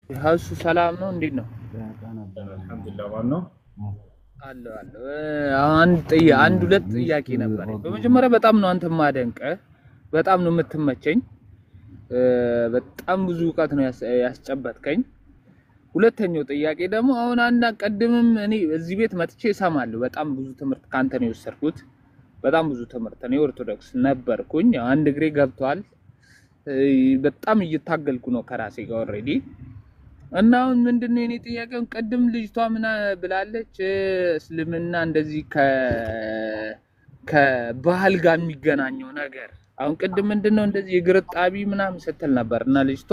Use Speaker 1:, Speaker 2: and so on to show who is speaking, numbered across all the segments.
Speaker 1: ሀሱ ሰላም ነው እንዴት ነው?
Speaker 2: አልሐምዱሊላህ ዋናው
Speaker 1: አለው አንድ ሁለት ጥያቄ ነበር። በመጀመሪያ በጣም ነው አንተ ማደንቀህ፣ በጣም ነው የምትመቸኝ፣ በጣም ብዙ ዕውቀት ነው ያስጨበጥከኝ። ሁለተኛው ጥያቄ ደግሞ አሁን ቀድምም እኔ እዚህ ቤት መጥቼ እሰማለሁ። በጣም ብዙ ትምህርት ካንተ ነው የወሰድኩት፣ በጣም ብዙ ትምህርት። እኔ ኦርቶዶክስ ነበርኩኝ፣ አንድ እግሬ ገብቷል። በጣም እየታገልኩ ነው ከራሴ ጋር ኦልሬዲ። እና አሁን ምንድነው የኔ ጥያቄው? ቀድም ልጅቷ ምን ብላለች? እስልምና እንደዚህ ከባህል ጋር የሚገናኘው ነገር አሁን ቅድም ምንድነው እንደዚህ የእግር ጣቢ ምናምን ስትል ነበር። እና ልጅቷ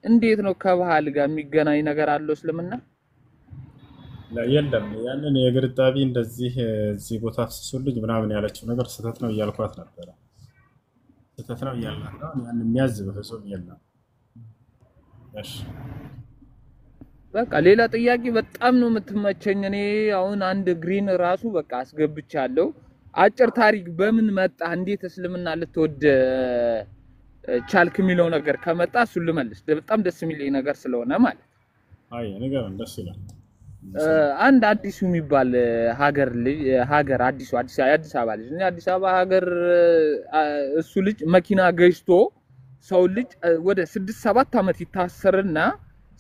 Speaker 1: እንዴት ነው ከባህል ጋር የሚገናኝ ነገር አለው እስልምና?
Speaker 2: የለም ያንን የእግር ጣቢ እንደዚህ እዚህ ቦታ አፍስሱልኝ ምናምን ያለችው ነገር ስህተት ነው እያልኳት ነበረ። ስህተት ነው እያልኳት ነው። ያን የሚያዝ በፍጹም የለም። እሺ
Speaker 1: በቃ ሌላ ጥያቄ በጣም ነው የምትመቸኝ። እኔ አሁን አንድ ግሪን ራሱ በቃ አስገብቻለሁ። አጭር ታሪክ በምን መጣ እንዴት እስልምና ልትወድ ቻልክ የሚለው ነገር ከመጣ እሱን ልመልስ። በጣም ደስ የሚለኝ ነገር ስለሆነ ማለት
Speaker 2: አይ ነገር ደስ ይላል።
Speaker 1: አንድ አዲሱ የሚባል ሀገር አዲስ አበባ ልጅ እኔ አዲስ አበባ ሀገር እሱ ልጅ መኪና ገጭቶ ሰው ልጅ ወደ 6-7 አመት ይታሰርና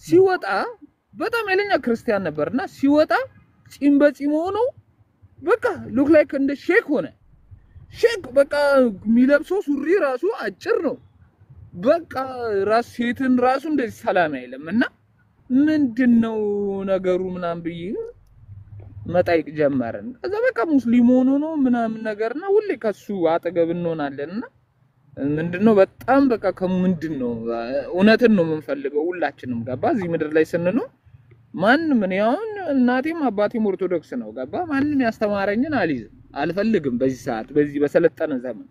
Speaker 1: ሲወጣ በጣም ኃይለኛ ክርስቲያን ነበርና ሲወጣ ጺም በጺም ሆኖ በቃ ሉክ ላይክ እንደ ሼክ ሆነ። ሼክ በቃ የሚለብሰው ሱሪ ራሱ አጭር ነው። በቃ ራስ ሴትን ራሱ እንደዚህ ሰላም አይልም። እና ምንድነው ነገሩ ምናምን ብዬ መጠየቅ ጀመርን። ከዛ በቃ ሙስሊም ሆኖ ነው ምናምን ነገርና ሁሌ ከሱ አጠገብ እንሆናለንና ምንድነው በጣም በቃ ከምንድነው እውነትን ነው የምንፈልገው ሁላችንም ገባ። እዚህ ምድር ላይ ስንኖር ማንም እኔ አሁን እናቴም አባቴም ኦርቶዶክስ ነው ገባ። ማንም ያስተማረኝን አልፈልግም በዚህ ሰዓት በዚህ በሰለጠነ ዘመን።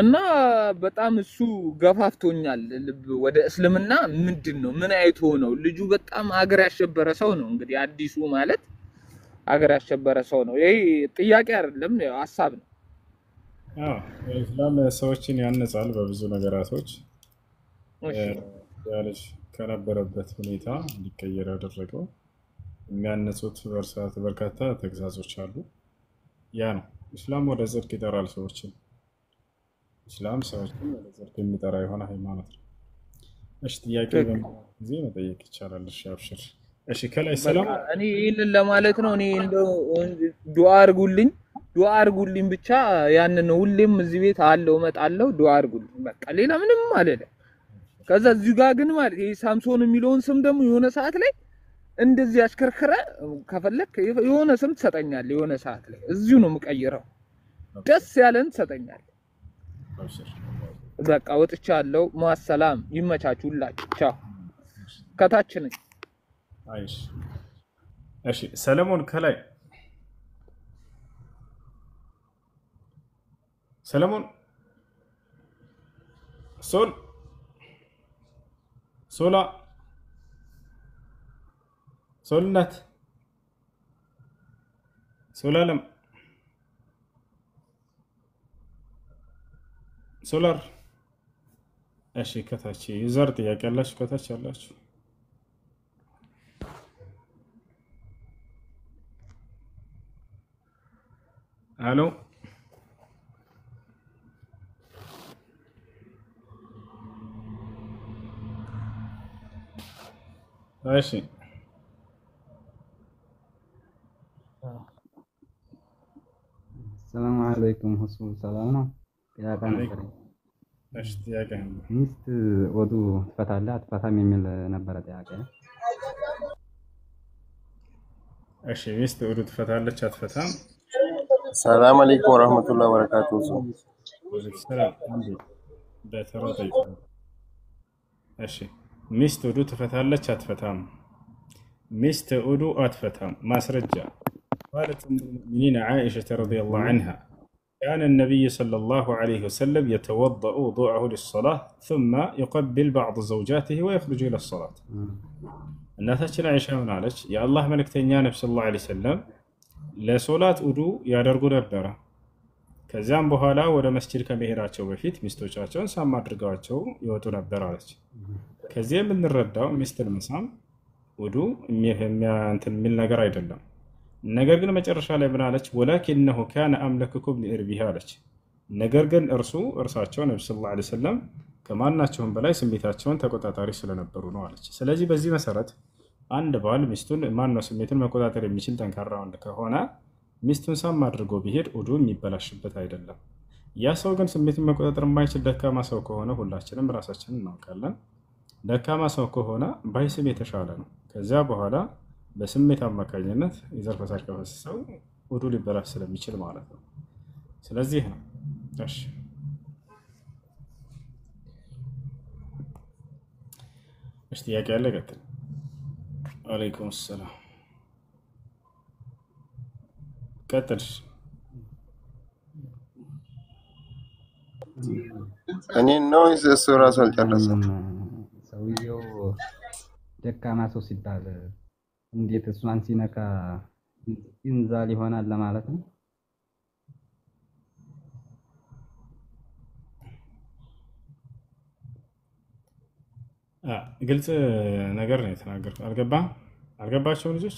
Speaker 1: እና በጣም እሱ ገፋፍቶኛል ወደ እስልምና። ምንድነው ምን አይቶ ነው ልጁ? በጣም ሀገር ያሸበረ ሰው ነው። እንግዲህ አዲሱ ማለት ሀገር ያሸበረ ሰው ነው። ይሄ ጥያቄ አይደለም ሀሳብ ነው።
Speaker 2: ኢስላም ሰዎችን ያነጻል በብዙ ነገራቶች። ያለሽ ከነበረበት ሁኔታ እንዲቀየር ያደረገው የሚያነጹት በርካታ ተግዛዞች አሉ። ያ ነው ኢስላም ወደ ጽድቅ ይጠራል ሰዎችን። ኢስላም ሰዎችን ወደ ጽድቅ የሚጠራ የሆነ ሃይማኖት ነው። እሺ ጥያቄ ጊዜ መጠየቅ ይቻላል። እሺ አብሽር። እሺ ከላይ ሰላም
Speaker 1: እኔ ይሄንን ለማለት ነው። እኔ እንደው ዱአ አድርጉልኝ ብቻ ያንን ነው። ሁሌም እዚህ ቤት አለው እመጣለሁ። ዱአ አድርጉልኝ በቃ ሌላ ምንም አይደለም። ከዛ እዚህ ጋር ግን ማለት ይሄ ሳምሶን የሚለውን ስም ደግሞ የሆነ ሰዓት ላይ እንደዚህ አሽከርከረ ከፈለክ የሆነ ስም ትሰጠኛለህ። የሆነ ሰዓት ላይ እዚሁ ነው የምቀይረው። ደስ ያለን ትሰጠኛለህ። በቃ ወጥቻለሁ። ማሰላም ይመቻችሁ ሁላችሁ። ቻው። ከታች ነኝ።
Speaker 2: አይሽ እሺ ሰለሞን ከላይ ሰለሞን ሶልናት ሶላለም ሶላር እሺ ከታች ዩዘር ጥያቄ ያላችሁ ከታች ያላችሁ አሎ እሺ
Speaker 3: ሰላም አለይኩም ሁሱ ሰላም ነው። ጥያቄ ነበር።
Speaker 2: እሺ ጥያቄ
Speaker 3: ሚስት ወዱ ትፈታለህ አትፈታም የሚል ነበረ ጥያቄ።
Speaker 2: እሺ ሚስት ወዱ ትፈታለች አትፈታም?
Speaker 4: ሰላም አለይኩም ወራህመቱላሂ ወበረካቱሁ።
Speaker 2: ሰላም አንዴ በተራ ጠይቁ። እሺ ሚስት ወዱ ትፈታለች አትፈታም? ሚስት ወዱ አትፈታም። ማስረጃ قالت ام المؤمنين عائشة رضي الله عنها كان النبي صلى الله عليه وسلم يتوضأ وضوءه للصلاة ثم يقبل بعض زوجاته ويخرج إلى الصلاة. እናታችን አይሻ ምን አለች? የአላህ መልእክተኛ ነብዩ ሰለላሁ ዐለይሂ ወሰለም ለሶላት ውዱ ያደርጉ ነበረ። ከዚያም በኋላ ወደ መስጂድ ከመሄዳቸው በፊት ሚስቶቻቸውን ሳም አድርገዋቸው ይወጡ ነበር አለች። ከዚህ የምንረዳው ሚስትን መሳም ውዱ እንትን የሚል ነገር አይደለም። ነገር ግን መጨረሻ ላይ ምን አለች? ወላኪነሁ ካነ አምለክኩም ሊእርቢሃ አለች። ነገር ግን እርሳቸው ነቢ ሰለላሁ ዐለይሂ ወሰለም ከማናቸውም በላይ ስሜታቸውን ተቆጣጣሪ ስለነበሩ ነው አለች። ስለዚህ በዚህ መሰረት አንድ ባል ሚስቱን ማነው ስሜቱን መቆጣጠር የሚችል ጠንካራ ወንድ ከሆነ ሚስቱን ሳም አድርጎ ቢሄድ ውዱ የሚበላሽበት አይደለም። ያ ሰው ግን ስሜቱን መቆጣጠር የማይችል ደካማ ሰው ከሆነ ሁላችንም ራሳችንን እናውቃለን። ደካማ ሰው ከሆነ ባይስም የተሻለ ነው። ከዚያ በኋላ በስሜት አማካኝነት የዘር ፈሳሽ ከፈሰሰው ውዱ ሊበላሽ ስለሚችል ማለት ነው። ስለዚህ ነው። እሺ ጥያቄ ያለ ቀጥል። ወአለይኩም ሰላም ቀጥል።
Speaker 4: እኔ ነው እሱ ራሱ አልጨረሰም።
Speaker 3: ሰውየው ደካማ ሰው ሲባል እንዴት እሷን ሲነካ ኢንዛል ይሆናል ለማለት ነው?
Speaker 2: ግልጽ ነገር ነው የተናገርኩት። አልገባቸውም ልጆች?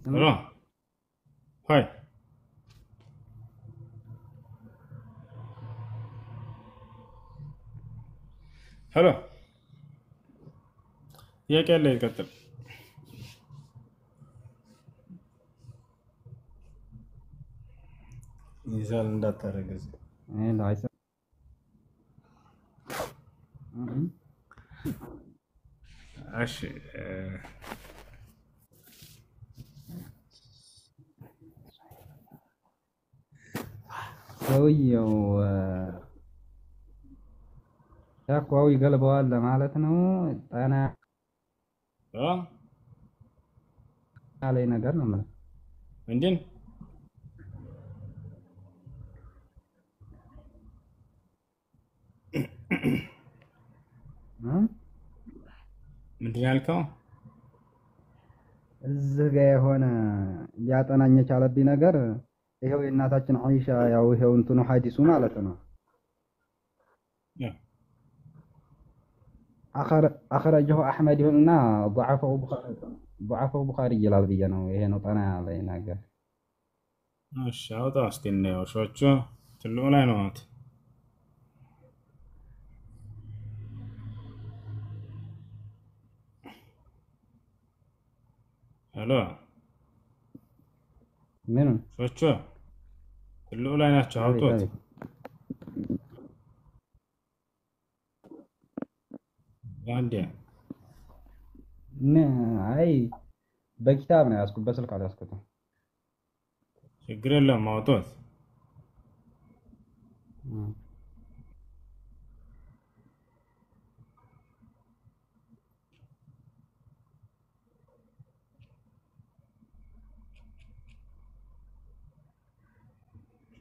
Speaker 2: ሄሎ ሆይ ሄሎ ጥያቄ ያለ ይቀጥል። ይዛል እንዳታረገዝ እሺ
Speaker 3: ሰውየው ተቋው ይገልበዋል ለማለት ነው። ጣና ላይ ነገር ነው ማለት
Speaker 2: ምንድን ምንድን ያልከው?
Speaker 3: እዚህ ጋር የሆነ ሊያጠናኝ የቻለብኝ ነገር ይሄው የእናታችን አይሻ ያው ይሄው እንትኑ ሐዲሱ ማለት ነው። አخرجه احمد እና ضعفه البخاري ይላል ብዬ ነው። ይሄ ነው ጣና ላይ ነገር።
Speaker 2: እሺ አውጣ እስቲ ነው ሾቹ ትልቁ ላይ ነው ማለት ሄሎ
Speaker 3: ምን
Speaker 2: ሾቹ ትልቁ ላይ ናቸው። አውጡት አንዴ
Speaker 3: አይ በኪታብ ነው ያዝኩት፣ በስልክ አልያዝኩትም።
Speaker 2: ችግር የለም አውጡት።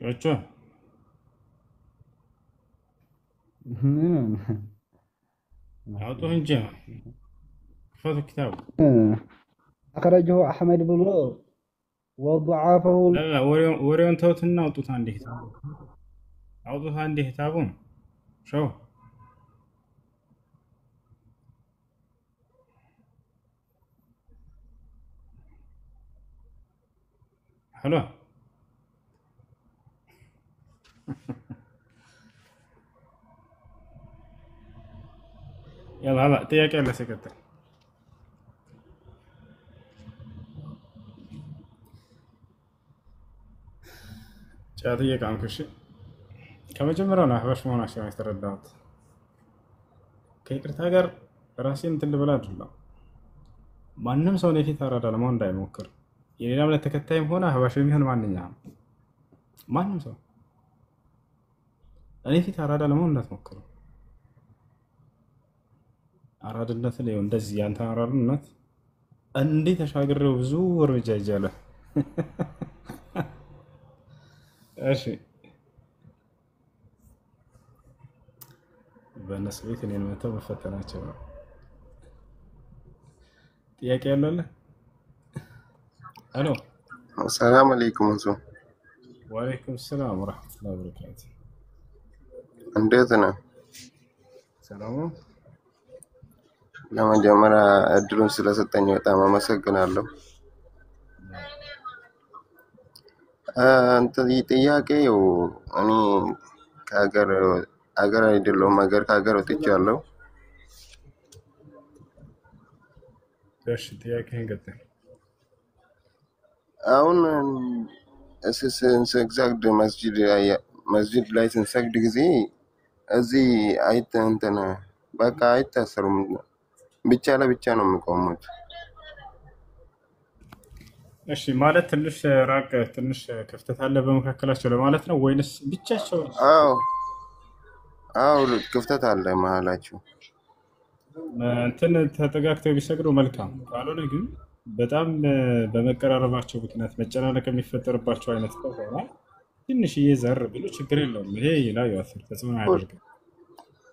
Speaker 2: ሾቹ አውጡት እንጂ ክፈቱ ኪታቡ።
Speaker 3: አخرجه احمد ብሎ وضعفه
Speaker 2: لا ወሬውን ተውትና አውጡት አንዴ ኪታቡ አውጡት አንዴ ኪታቡን ሾው ሄሎ يلا هلا ጥያቄ አለ ሲቀጥል ጫት እየቃምክ እሺ ከመጀመሪያው ነው አህባሽ መሆናቸውን የተረዳሁት። ከይቅርታ ጋር ራሴን እንትን ልበል አይደለም። ማንም ሰው የፊት አራዳ ለመሆን እንዳይሞክር የሌላ እምነት ተከታይም ሆነ አህባሽ የሚሆን ማንም ሰው እኔ ፊት አራዳ ለመሆን እንዳትሞክሩ። አራድነት ነው እንደዚህ ያንተ አራድነት እንዴ ተሻግረው ብዙ እርምጃ ይጃለ። እሺ በእነሱ ቤት እኔን መተው መፈተናቸው ነው። ጥያቄ ያለው አለ? ሄሎ
Speaker 4: ሰላም አለይኩም እንሱ።
Speaker 2: ወአለይኩም ሰላም ወራህመቱላሂ ወበረካቱ።
Speaker 4: እንዴት ነህ?
Speaker 2: ሰላም ነው።
Speaker 4: ለመጀመሪያ እድሉን ስለሰጠኝ በጣም አመሰግናለሁ። ጥያቄው እኔ ከሀገር አይደለሁም፣ ከሀገር ወጥቻለሁ።
Speaker 2: እሺ ጥያቄህን ቀጥል።
Speaker 4: አሁን ስንሰግድ መስጂድ ላይ ስንሰግድ ጊዜ እዚህ እንትን በቃ አይታሰሩም፣ ብቻ ለብቻ ነው የሚቆሙት።
Speaker 2: እሺ ማለት ትንሽ ራቅ ትንሽ ክፍተት አለ በመካከላቸው ለማለት ነው ወይንስ ብቻቸው?
Speaker 4: አዎ ክፍተት አለ መሀላቸው።
Speaker 2: እንትን ተጠጋግተው ቢሰግዱ መልካም፣ ካልሆነ ግን በጣም በመቀራረባቸው ምክንያት መጨናነቅ የሚፈጠርባቸው አይነት ከሆነ ትንሽዬ ዘር ቢሉ ችግር የለውም። ይሄ ላይ ያፈር ተጽዕኖ አያደርግም።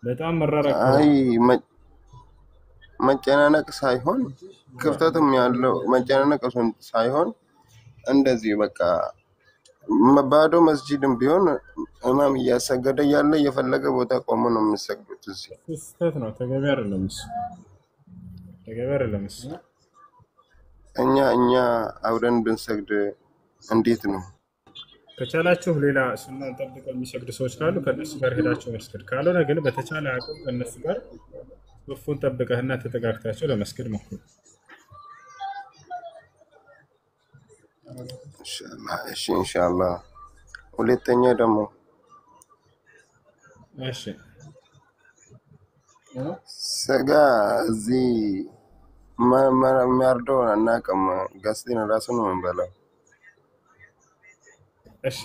Speaker 2: በጣም መራራቅ
Speaker 4: መጨናነቅ ሳይሆን ክፍተትም ያለው መጨናነቅ ሳይሆን እንደዚህ በቃ ባዶ መስጂድም ቢሆን ኢማም እያሰገደ ያለ የፈለገ ቦታ ቆሞ ነው የሚሰግዱት። እዚህ
Speaker 2: ስህተት ነው፣ ተገቢ አይደለም። ተገቢ አይደለም።
Speaker 4: እኛ አብረን ብንሰግድ እንዴት ነው?
Speaker 2: ከቻላችሁ ሌላ ሱናን ጠብቀው የሚሰግዱ ሰዎች ካሉ ከነሱ ጋር ሄዳችሁ መስገድ፣ ካልሆነ ግን በተቻለ አቅም ከነሱ ጋር ሱፉን ጠብቀህና ተጠጋግታችሁ ለመስገድ ሞክሩ።
Speaker 4: ኢንሻአላህ። ሁለተኛ ደግሞ ስጋ እዚህ የሚያርደው አናውቅም። ገዝተን እራሱ ነው የምንበላው።
Speaker 2: እሺ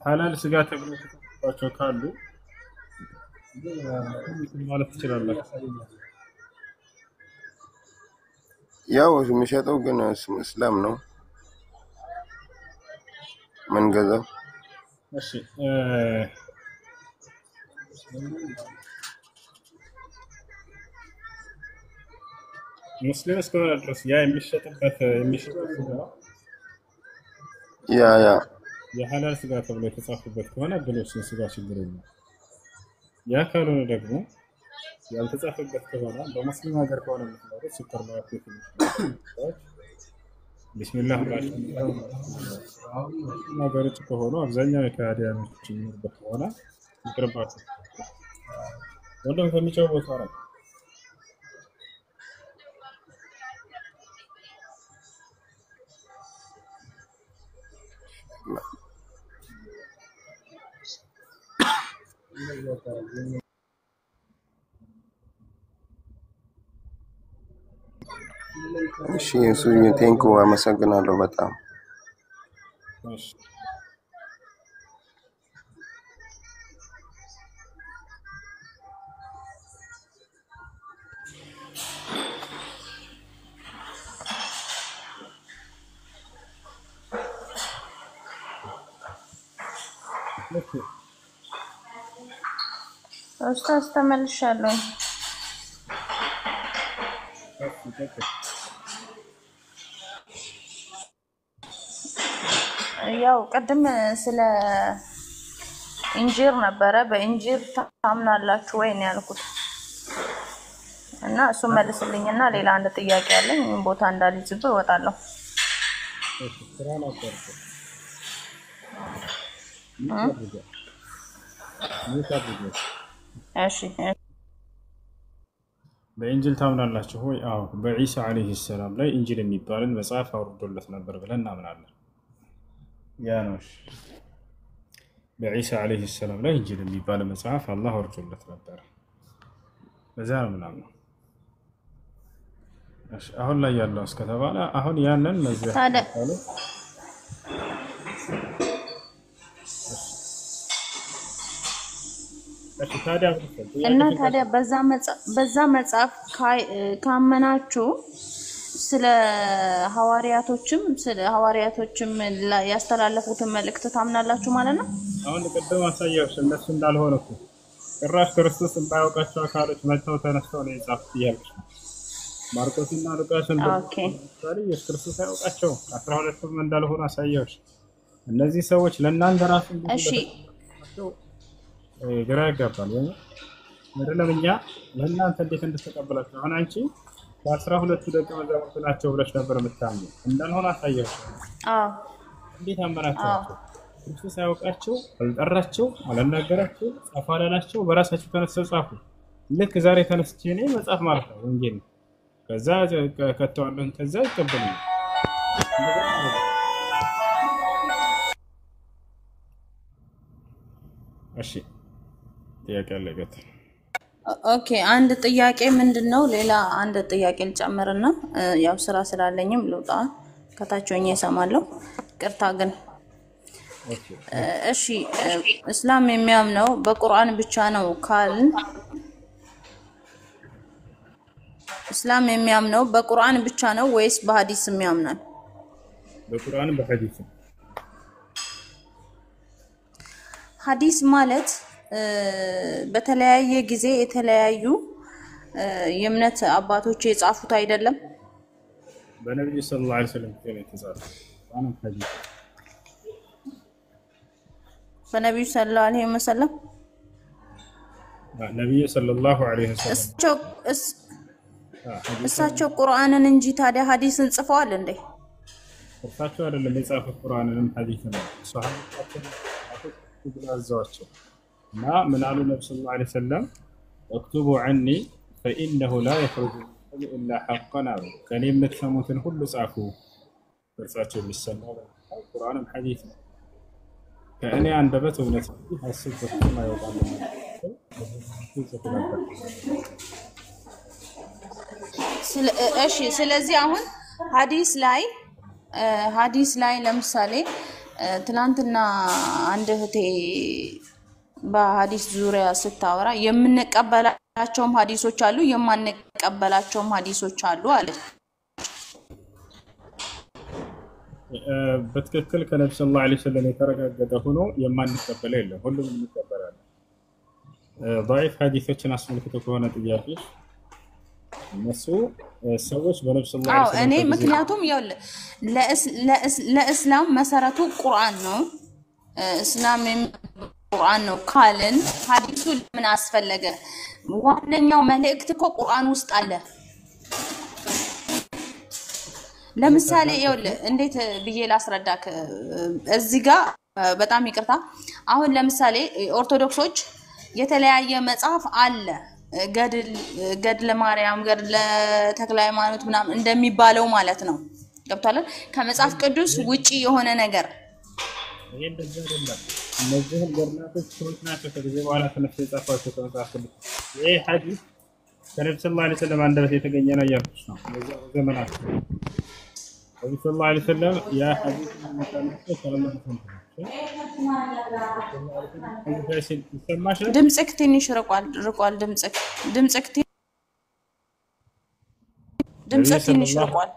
Speaker 2: ሐላል ስጋ ተብሎ ተጠቅሷቸው ካሉ ማለት ትችላላችሁ።
Speaker 4: ያው የሚሸጠው ግን እስላም ነው መንገዛው።
Speaker 2: እሺ ሙስሊም እስከሆነ ድረስ ያ የሚሸጥበት ስጋ
Speaker 4: ያ
Speaker 2: የሐላል ስጋ ተብሎ የተጻፈበት ከሆነ ብሎስ ስጋ ችግር የለም። ያ ካልሆነ ደግሞ ያልተጻፈበት ከሆነ በሙስሊም ሀገር ከሆነ የምትኖሩት ሱፐር ማርኬት ቢስሚላህ ሀገሮች ከሆኑ አብዛኛው የካዲያኖች የሚኖርበት ከሆነ ይቅርባቸው። ወንድም ከሚጨው ቦታ ነው።
Speaker 4: እሺ ቴንኩ አመሰግናለሁ በጣም።
Speaker 5: ኡስታዝ ተመልሻለሁ። ያው ቅድም ስለ ኢንጂር ነበረ። በኢንጂር ታምናላችሁ ወይ ነው ያልኩት እና እሱ መልስልኝና ሌላ አንድ ጥያቄ አለኝ። ቦታ እንዳልይዝብ እወጣለሁ። እሺ
Speaker 2: በኢንጂል ታምናላችሁ ወይ? አዎ በኢሳ አለይሂ ሰላም ላይ ኢንጂል የሚባልን መጽሐፍ አውርዶለት ነበር ብለን እናምናለን። ያ ነው በኢሳ አለይሂ ሰላም ላይ ኢንጂል የሚባል መጽሐፍ አላህ አውርዶለት ነበር። በዛ ነው ምናምን። እሺ አሁን ላይ ያለው እስከተባለ አሁን ያንን መዝህ
Speaker 5: እና ታዲያ በዛ መጽሐፍ ካመናችሁ ስለ ሐዋርያቶችም ያስተላለፉትን መልእክት ታምናላችሁ ማለት ነው።
Speaker 2: አሁን ቅድም አሳየሁሽ እነሱ እንዳልሆነ እኮ ጭራሽ ክርስቶስ እንዳያውቃቸው አካሎች መጥተው ተነስተው ነው የጻፉት እያልኩሽ ነው። ማርቆስና ሉቃስን ኢየሱስ ክርስቶስ ያውቃቸው 12ቱም እንዳልሆነ አሳየሁሽ። እነዚህ ሰዎች ለእናንተ ራሱ
Speaker 5: እሺ
Speaker 2: ግራ ያጋባል። አይደለም እኛ ለእናንተ እንዴት እንድትቀበላችሁ አሁን አንቺ ከ12 ደቀ መዛሙርት ናቸው ብለሽ ነበር የምታምኑ እንዳልሆነ አሳያችሁ።
Speaker 5: አዎ
Speaker 2: እንዴት
Speaker 5: አዎ
Speaker 2: አመናችኋቸው? ክርስቶስ ሳያውቃቸው አልጠራቸው አላናገራቸው ጻፉ አላላቸው በራሳቸው ተነስተው ጻፉ። ልክ ዛሬ ተነስቼ እኔ መጻፍ ማለት ነው ወንጌል ከዛ ከተዋለን ከዛ ይቀበሉኝ። እሺ ጥያቄ አለበት።
Speaker 5: ኦኬ አንድ ጥያቄ ምንድነው? ሌላ አንድ ጥያቄ ልጨምርና ያው ስራ ስላለኝም ልውጣ። ከታች ሆኜ እሰማለሁ። ቅርታ ግን
Speaker 2: ኦኬ
Speaker 5: እሺ እስላም የሚያምነው በቁርአን ብቻ ነው ካልን እስላም የሚያምነው በቁርአን ብቻ ነው ወይስ በሐዲስም ያምናል?
Speaker 2: በቁርአን በሐዲስ
Speaker 5: ሐዲስ ማለት በተለያየ ጊዜ የተለያዩ የእምነት አባቶች የጻፉት አይደለም?
Speaker 2: በነብዩ ሰለላሁ ዐለይሂ ወሰለም የተጻፈ ቁርአን ሐዲስ
Speaker 5: በነብዩ ሰለላሁ ዐለይሂ ወሰለም
Speaker 2: ነብዩ ሰለላሁ ዐለይሂ ወሰለም
Speaker 5: እሳቸው ቁርአንን እንጂ ታዲያ ሐዲስን ጽፈዋል እንዴ?
Speaker 2: እርሳቸው አይደለም የጻፉት ቁርአንንም ሐዲስን ሷሃቦቻቸው ብላዛቸው እና ምን አሉ ነብዩ ሰለላሁ ዐለይሂ ወሰለም እክቱቡ ዐኒ ፈኢነሁ ላ የኽሩጁ ኢላ ሐቀን አሉ። ከእኔ የምትሰሙትን ሁሉ ጻፉ። እርሳቸው የሚሰማው ቁርአንም ሐዲስ ነው። ከእኔ አንደበት እውነት ሐሰት በፍጹም አይወጣም።
Speaker 5: እሺ ስለዚህ አሁን ሐዲስ ላይ ለምሳሌ ትናንትና አንድ እህቴ በሐዲስ ዙሪያ ስታወራ የምንቀበላቸውም ሐዲሶች አሉ የማንቀበላቸውም ሐዲሶች አሉ አለች።
Speaker 2: በትክክል ከነብዩ ሰለላሁ ዐለይሂ ወሰለም የተረጋገጠ ሆኖ የማንቀበለው የለም። ሁሉም እንቀበላለን። ضعيف ሐዲሶችን አስመልክቶ ከሆነ ጥያቄ እነሱ ሰዎች በነብዩ ሰለላሁ ዐለይሂ ወሰለም
Speaker 5: እኔ ምክንያቱም ያው ለእስላም መሰረቱ ቁርአን ነው። እስላም ቁርአን ነው ካልን ሐዲሱ ለምን አስፈለገ? ዋነኛው መልእክት እኮ ቁርአን ውስጥ አለ። ለምሳሌ ይኸውልህ እንዴት ብዬ ላስረዳክ እዚህ ጋር በጣም ይቅርታ። አሁን ለምሳሌ ኦርቶዶክሶች የተለያየ መጽሐፍ አለ ገድለ ማርያም ገድለ ተክለ ሃይማኖት ምናምን እንደሚባለው ማለት ነው። ገብቷል? ከመጽሐፍ ቅዱስ ውጪ የሆነ ነገር
Speaker 2: ይሄ እንደዚህ አይደለም። እነዚህ ገድላቶች ሰዎች ናቸው ከጊዜ በኋላ ተነስተው የጻፏቸው ከመጽሐፍ ቅዱስ። ይሄ ሐዲስ ከነብዩ ሰለላሁ ዐለይሂ ወሰለም አንደበት የተገኘ ነው እያልኩሽ ነው። በዚያ ዘመናት ነብዩ ሰለላሁ ዐለይሂ ወሰለም ያ ሐዲስ መጣላቸው ሰለላሁ ዐለይሂ ወሰለም
Speaker 5: ድምጽክ ትንሽ ርቋል ድምጽክ ትንሽ ርቋል።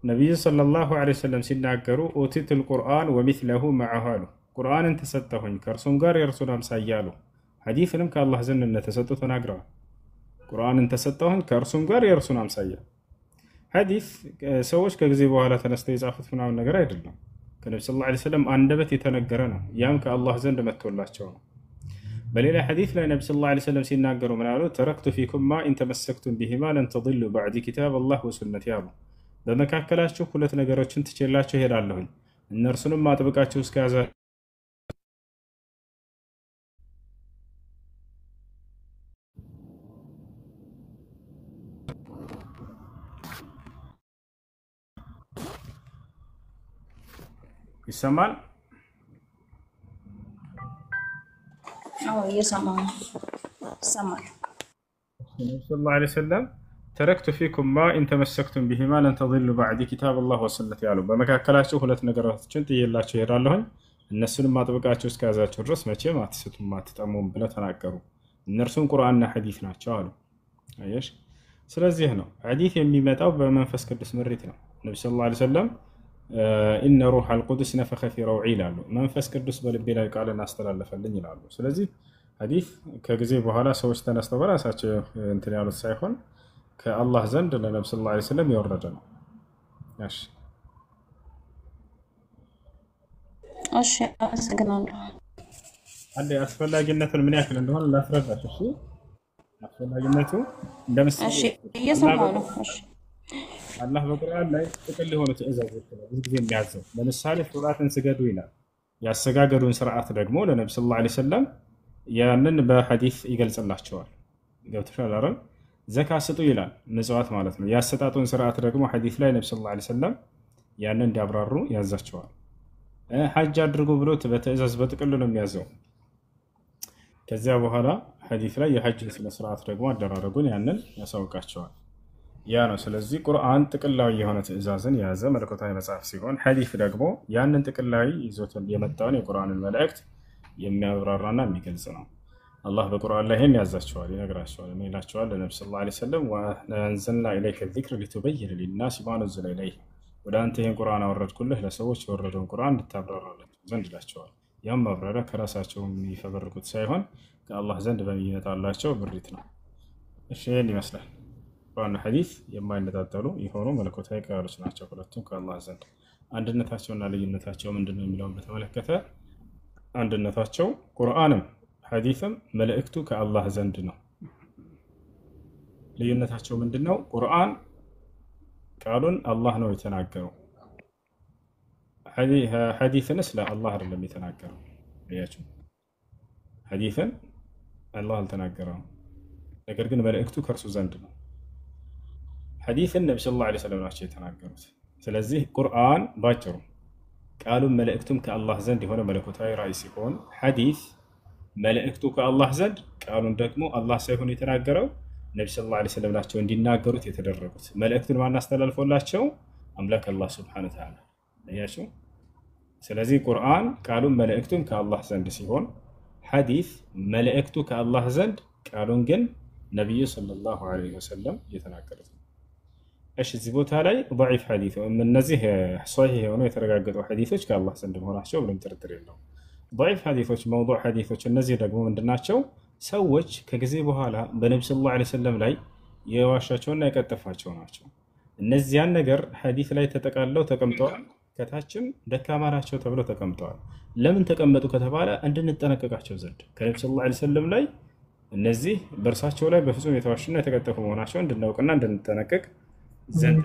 Speaker 2: ነብዩ ሰለላሁ ዐለይሂ ወሰለም ሲናገሩ ኦቲቱል ቁርአን ወሚስለሁ መዐሁ አሉ። ቁርአንን ተሰጠሁኝ ከእርሱም ጋር የእርሱን አምሳያ አሉ። ሐዲስንም ከአላህ ዘንድ እንደተሰጡ ተናግረዋል። ቁርአንን ተሰጠሁኝ ከእርሱም ጋር የእርሱን አምሳያ። ሐዲስ ሰዎች ከጊዜ በኋላ ተነስተው የጻፉት ምናምን ነገር አይደለም። ከነብዩ ሰለላሁ ዐለይሂ ወሰለም አንደበት የተነገረ ነው። ያም ከአላህ ዘንድ መጥቶላቸው ነው። በሌላ ሐዲስ ላይ ነብዩ ሰለላሁ ዐለይሂ ወሰለም ሲናገሩ ምን አሉ? ተረክቱ ፊኩም ማ ኢን ተመሰክቱም ቢሂማ ለን ተضሉ በዕዲ ኪታበላህ ወሱነቲ አሉ። በመካከላችሁ ሁለት ነገሮችን ትቼላችሁ እሄዳለሁኝ እነርሱንም አጥብቃችሁ እስከያዛ ይሰማል?
Speaker 5: አዎ ይሰማል።
Speaker 2: ነብዩ ሰለላሁ ዐለይሂ ወሰለም ተረክቱ ፊኩም ማ ኢን ተመሰክቱም ቢሂማ ለን ተضሉ በዕዲ ኪታበላህ ወሱነቲ አሉ። በመካከላችሁ ሁለት ነገሮችን ጥዬላችሁ እሄዳለሁኝ እነሱንም አጥብቃችሁ እስከያዛችሁ ድረስ መቼም አትስቱም አትጠሙም ብለው ተናገሩ። እነርሱም ቁርአንና ሐዲስ ናቸው አሉ። አየሽ፣ ስለዚህ ነው ሐዲስ የሚመጣው በመንፈስ ቅዱስ ምሪት ነው። ነብዩ ሰለላሁ ዐለይሂ ወሰለም ኢነ ሩሐል ቁዱስ ነፈኸ ፊ ረውዒ ይላሉ። መንፈስ ቅዱስ በልቤ ላይ ቃልን አስተላለፈልኝ ይላሉ። ስለዚህ ሐዲስ ከጊዜ በኋላ ሰዎች ተነስተው በራሳቸው እንትን ያሉት ሳይሆን ከአላህ ዘንድ ለነብዩ ሰለላሁ ዐለይሂ ወሰለም የወረደ ነው።
Speaker 5: እሺ አመሰግናለሁ።
Speaker 2: አንዴ አስፈላጊነቱን ምን ያክል እንደሆነ ላስረዳችሁ። እሺ አስፈላጊነቱ እንደምሳሌ
Speaker 5: እሺ እየሰማሁ ነው። እሺ
Speaker 2: አላህ በቁርአን ላይ ጥቅል የሆኑ ትእዛዞች ነው ብዙ ጊዜ የሚያዘው። ለምሳሌ ሶላትን ስገዱ ይላል። ያሰጋገዱን ስርዓት ደግሞ ለነብዩ ሰለላሁ ዐለይሂ ወሰለም ያንን በሐዲስ ይገልጽላቸዋል። ገብቶሻል አይደል? ዘካ ስጡ ይላል፣ ምጽዋት ማለት ነው። ያሰጣጡን ስርዓት ደግሞ ሐዲስ ላይ ነብዩ ሰለላሁ ዐለይሂ ወሰለም ያንን እንዲያብራሩ ያዛቸዋል። ሐጅ አድርጉ ብሎት በትእዛዝ በጥቅሉ ነው የሚያዘው። ከዚያ በኋላ ሐዲስ ላይ የሐጅ ስነ ስርዓት ደግሞ አደራረጉን ያንን ያሳውቃቸዋል። ያ ነው። ስለዚህ ቁርአን ጥቅላዊ የሆነ ትእዛዝን የያዘ መለኮታዊ መጽሐፍ ሲሆን ሐዲስ ደግሞ ያንን ጥቅላዊ ይዞት የመጣውን የቁርአንን መልእክት የሚያብራራና የሚገልጽ ነው። አላህ በቁርአን ላይ ይሄን ያዛቸዋል፣ ይነግራቸዋል። ምን ይላቸዋል? ለነብዩ ሰለላሁ ዐለይሂ ወሰለም ወአንዘልና ኢለይከ ዚክረ ሊቱበይነ ሊናሲ ማ ኑዚለ ኢለይሂም፣ ወደ አንተ ይሄን ቁርአን አወረድኩልህ ለሰዎች የወረደውን ቁርአን እንድታብራራላቸው ዘንድ ይላቸዋል። ያም ማብራሪያ ከራሳቸው የሚፈበርኩት ሳይሆን ከአላህ ዘንድ በሚመጣላቸው ብሪት ነው። እሺ ይሄን ይመስላል። ቁርአንና ሐዲስ የማይነጣጠሉ የሆኑ መለኮታዊ ቃሎች ናቸው። ሁለቱም ከአላህ ዘንድ አንድነታቸውና ልዩነታቸው ምንድነው የሚለውን በተመለከተ አንድነታቸው ቁርአንም ሐዲስም መልእክቱ ከአላህ ዘንድ ነው። ልዩነታቸው ምንድነው? ቁርአን ቃሉን አላህ ነው የተናገረው። ሐዲስንስ ለአላህ አይደለም የተናገረው። ያያችሁ ሐዲስን አላህ አልተናገረውም፣ ነገር ግን መልእክቱ ከእርሱ ዘንድ ነው። ሐዲስን ነብዩ ሰለላሁ ዐለይሂ ወሰለም ናቸው የተናገሩት። ስለዚህ ቁርአን ባጭሩ ቃሉን መልእክቱም ከአላህ ዘንድ የሆነ መለኮታዊ ራእይ ሲሆን ሐዲስ መልእክቱ ከአላህ ዘንድ ቃሉን ደግሞ አላህ ሳይሆን የተናገረው ነብዩ ሰለላሁ ዐለይሂ ወሰለም ናቸው እንዲናገሩት የተደረጉት። መልእክቱን ማን አስተላልፎላቸው? አምላክ አላህ ሱብሓነሁ ወተዓላ። አያችሁ። ስለዚህ ቁርአን ቃሉን መልእክቱም ከአላህ ዘንድ ሲሆን ሐዲስ መልእክቱ ከአላህ ዘንድ ቃሉን ግን ነብዩ ሰለላሁ ዐለይሂ ወሰለም የተናገሩት። እሺ እዚህ ቦታ ላይ ضعيف ሐዲስ እነዚህ ሷሂህ የሆኑ የተረጋገጡ ሐዲሶች ከአላህ ዘንድ መሆናቸው ምንም ጥርጥር የለውም። ضعيف ሐዲሶች መውዱዕ ሐዲሶች እነዚህ ደግሞ ምንድናቸው? ሰዎች ከጊዜ በኋላ በነብዩ ሰለላሁ ዐለይሂ ወሰለም ላይ የዋሻቸውና የቀጠፋቸው ናቸው። እነዚያን ነገር ሐዲስ ላይ ተጠቃለው ተቀምጠዋል። ከታችም ደካማ ናቸው ተብለው ተቀምጠዋል። ለምን ተቀመጡ ከተባለ እንድንጠነቀቃቸው ዘንድ ከነብዩ ሰለላሁ ዐለይሂ ወሰለም ላይ እነዚህ በእርሳቸው ላይ በፍጹም የተዋሹና የተቀጠፉ መሆናቸውን እንድናውቅና እንድንጠነቀቅ ዘንድ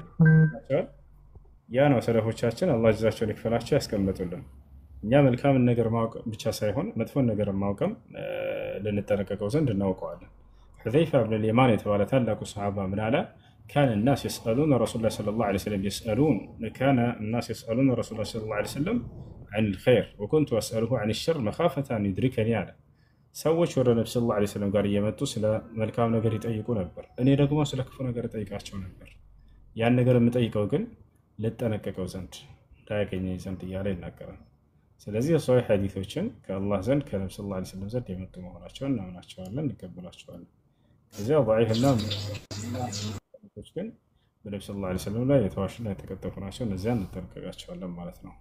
Speaker 2: ያ ነው ሰለፎቻችን አላህ ጀዛቸውን ይክፈላቸው ያስቀመጡልን። እኛ መልካምን ነገር ማወቅ ብቻ ሳይሆን መጥፎን ነገር ማወቅም ልንጠነቀቀው ዘንድ እናውቀዋለን። ሁዘይፋ ብን ልየማን የተባለ ታላቁ ሰሃባ ምን አለ? كان الناس يسألون رسول الله صلى الله عليه وسلم كان الناس يسألون رسول الله صلى الله عليه وسلم عن الخير وكنت أسأله عن الشر مخافة أن يدركني على ሰዎች ወደ ነብዩ ሰለላሁ ዐለይሂ ወሰለም ጋር እየመጡ ስለ መልካም ነገር ይጠይቁ ነበር። እኔ ደግሞ ስለ ክፉ ነገር እጠይቃቸው ነበር። ያን ነገር የምጠይቀው ግን ልጠነቀቀው ዘንድ እንዳያገኘኝ ዘንድ እያለ ይናገራል። ስለዚህ የሷሂህ ሐዲሶችን ከአላህ ዘንድ ከነብዩ ሰለላሁ ዐለይሂ ወሰለም ዘንድ የመጡ መሆናቸውን እናምናቸዋለን፣ እንቀበላቸዋለን። እዚያ ضعيفና ሐዲሶች ግን በነብዩ ሰለላሁ ዐለይሂ ወሰለም ላይ የተዋሹና የተቀጠፉ ናቸው። እነዚያን እንጠነቀቃቸዋለን ማለት ነው።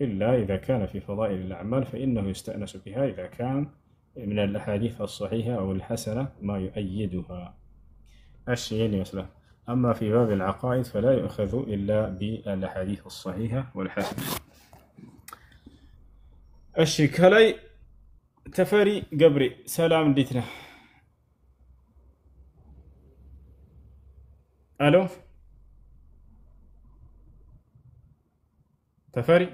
Speaker 2: إلا إذا كان في فضائل الأعمال فإنه يستأنس بها إذا كان من الأحاديث الصحيحة أو الحسنة ما يؤيدها. الشيء مثلا أما في باب العقائد فلا يؤخذ إلا بالأحاديث الصحيحة والحسنة. الشيء كلاي تفري قبري سلام ديتنا. ألو تفري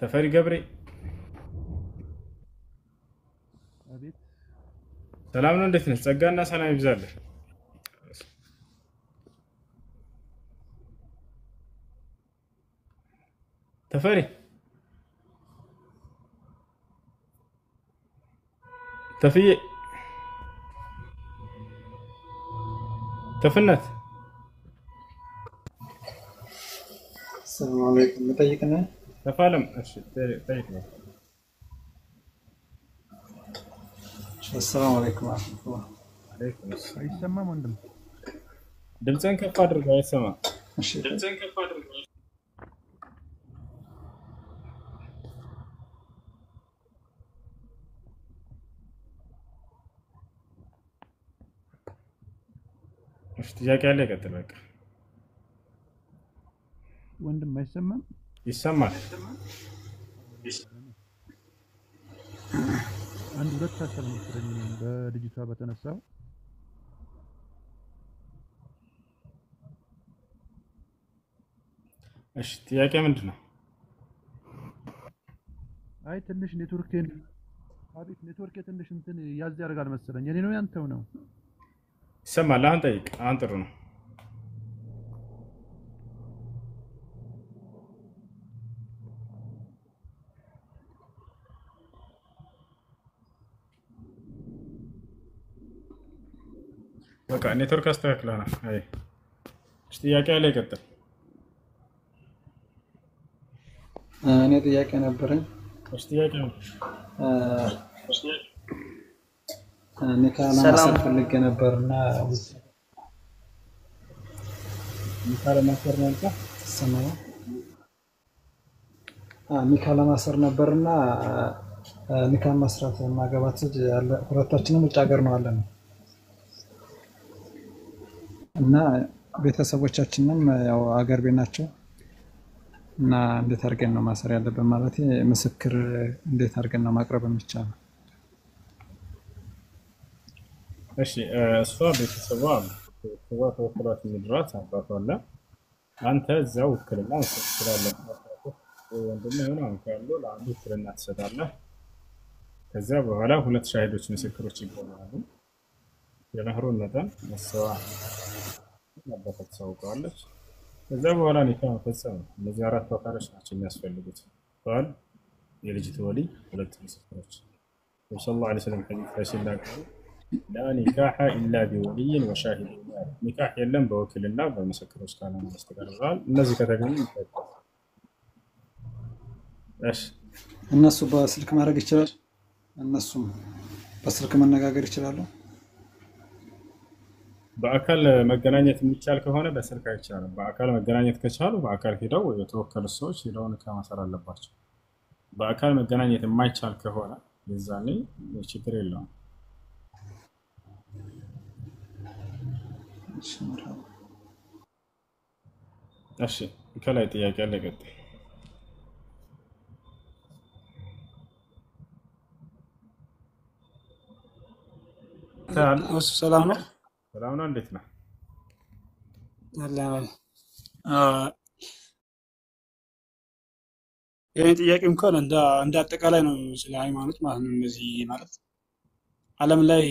Speaker 2: تفري قبري سلام ነው እንዴት ነህ? ጸጋና ሰላም ይብዛልህ። ተፈሪ ተፍዬ ተፍነት
Speaker 6: السلام عليكم متيقنا
Speaker 2: ተፋለም እሺ ጠይቅ ነው።
Speaker 6: السلام عليكم ورحمة الله
Speaker 2: አለይኩም ሰላም።
Speaker 3: አይሰማም ወንድም?
Speaker 2: ድምፅህን ከፍ አድርገው አይሰማም።
Speaker 6: ماشي
Speaker 2: እሺ ጥያቄ አለ? ይቀጥል በቃ።
Speaker 3: ወንድም አይሰማም?
Speaker 2: ይሰማል።
Speaker 7: አንድ ሁለት ሀሳብ መሰለኝ በልጅቷ በተነሳው።
Speaker 2: እሺ ጥያቄ ምንድን ነው?
Speaker 7: አይ ትንሽ ኔትወርኬን አቤት ኔትወርኬ ትንሽ እንትን ያዝ ያደርጋል መሰለኝ። የኔ ነው ያንተው ነው?
Speaker 2: ይሰማል። አሁን ጠይቅ። አሁን ጥሩ ነው። በቃ ኔትወርክ አስተካክለናል። አይ እሺ ጥያቄ አለ ይቀጥል።
Speaker 6: እኔ ጥያቄ ነበረኝ።
Speaker 2: እሺ ጥያቄ ነው።
Speaker 6: ኒካ ለማሰር ፈልጌ ነበርና ኒካ ለማሰር ነበር ሰማው ኒካ ለማሰር ነበርና ኒካ መስራት ማገባት ያለ ሁለታችንም ውጭ ሀገር ነው አለን እና ቤተሰቦቻችንም ያው ሀገር ቤት ናቸው እና እንዴት አድርገን ነው ማሰር ያለብን? ማለት ምስክር እንዴት አድርገን ነው ማቅረብ የሚቻለው?
Speaker 2: እሺ እሷ ቤተሰቧ ተወክሏት የሚድራት አባቷ አለ። አንተ እዛው ውክልና መስጠት ትችላለህ። ወንድም ይሁን አንተ ያለው ለአንዱ ውክልና ትሰጣለህ። ከዚያ በኋላ ሁለት ሻሂዶች ምስክሮች ይቆማሉ። የመህሩን መጠን መስዋ አባቷ ታውቃለች። ከዛ በኋላ ኒካ መፈጸም ነው። እነዚህ አራት አካሎች ናቸው የሚያስፈልጉት። ባል፣ የልጅቱ ወሊ፣ ሁለት ምስክሮች። ነብዩ ሰለላሁ ዐለይሂ ወሰለም ሐዲስ ላይ ሲናገሩ ላ ኒካሐ ኢላ ቢወሊይን ወሻሂድ፣ ኒካህ የለም በወኪልና በምስክሮች ካልሆነ በስተቀር ብለዋል። እነዚህ ከተገኙ ይፈታል። እሺ
Speaker 6: እነሱ በስልክ ማድረግ ይችላል። እነሱም በስልክ መነጋገር ይችላሉ።
Speaker 2: በአካል መገናኘት የሚቻል ከሆነ በስልክ አይቻልም። በአካል መገናኘት ከቻሉ በአካል ሄደው የተወከሉ ሰዎች ሄደው ኒካ ማሰር አለባቸው። በአካል መገናኘት የማይቻል ከሆነ የዛኔ ችግር የለውም። እሺ ከላይ ጥያቄ አለ ቀጥል።
Speaker 8: ሰላም ነው።
Speaker 2: ሰላም ነው። እንዴት ነህ?
Speaker 8: ይሄን ጥያቄ እንኳን እንደ አጠቃላይ ነው ስለ ሃይማኖት ማለት ነው። እነዚህ ማለት ዓለም ላይ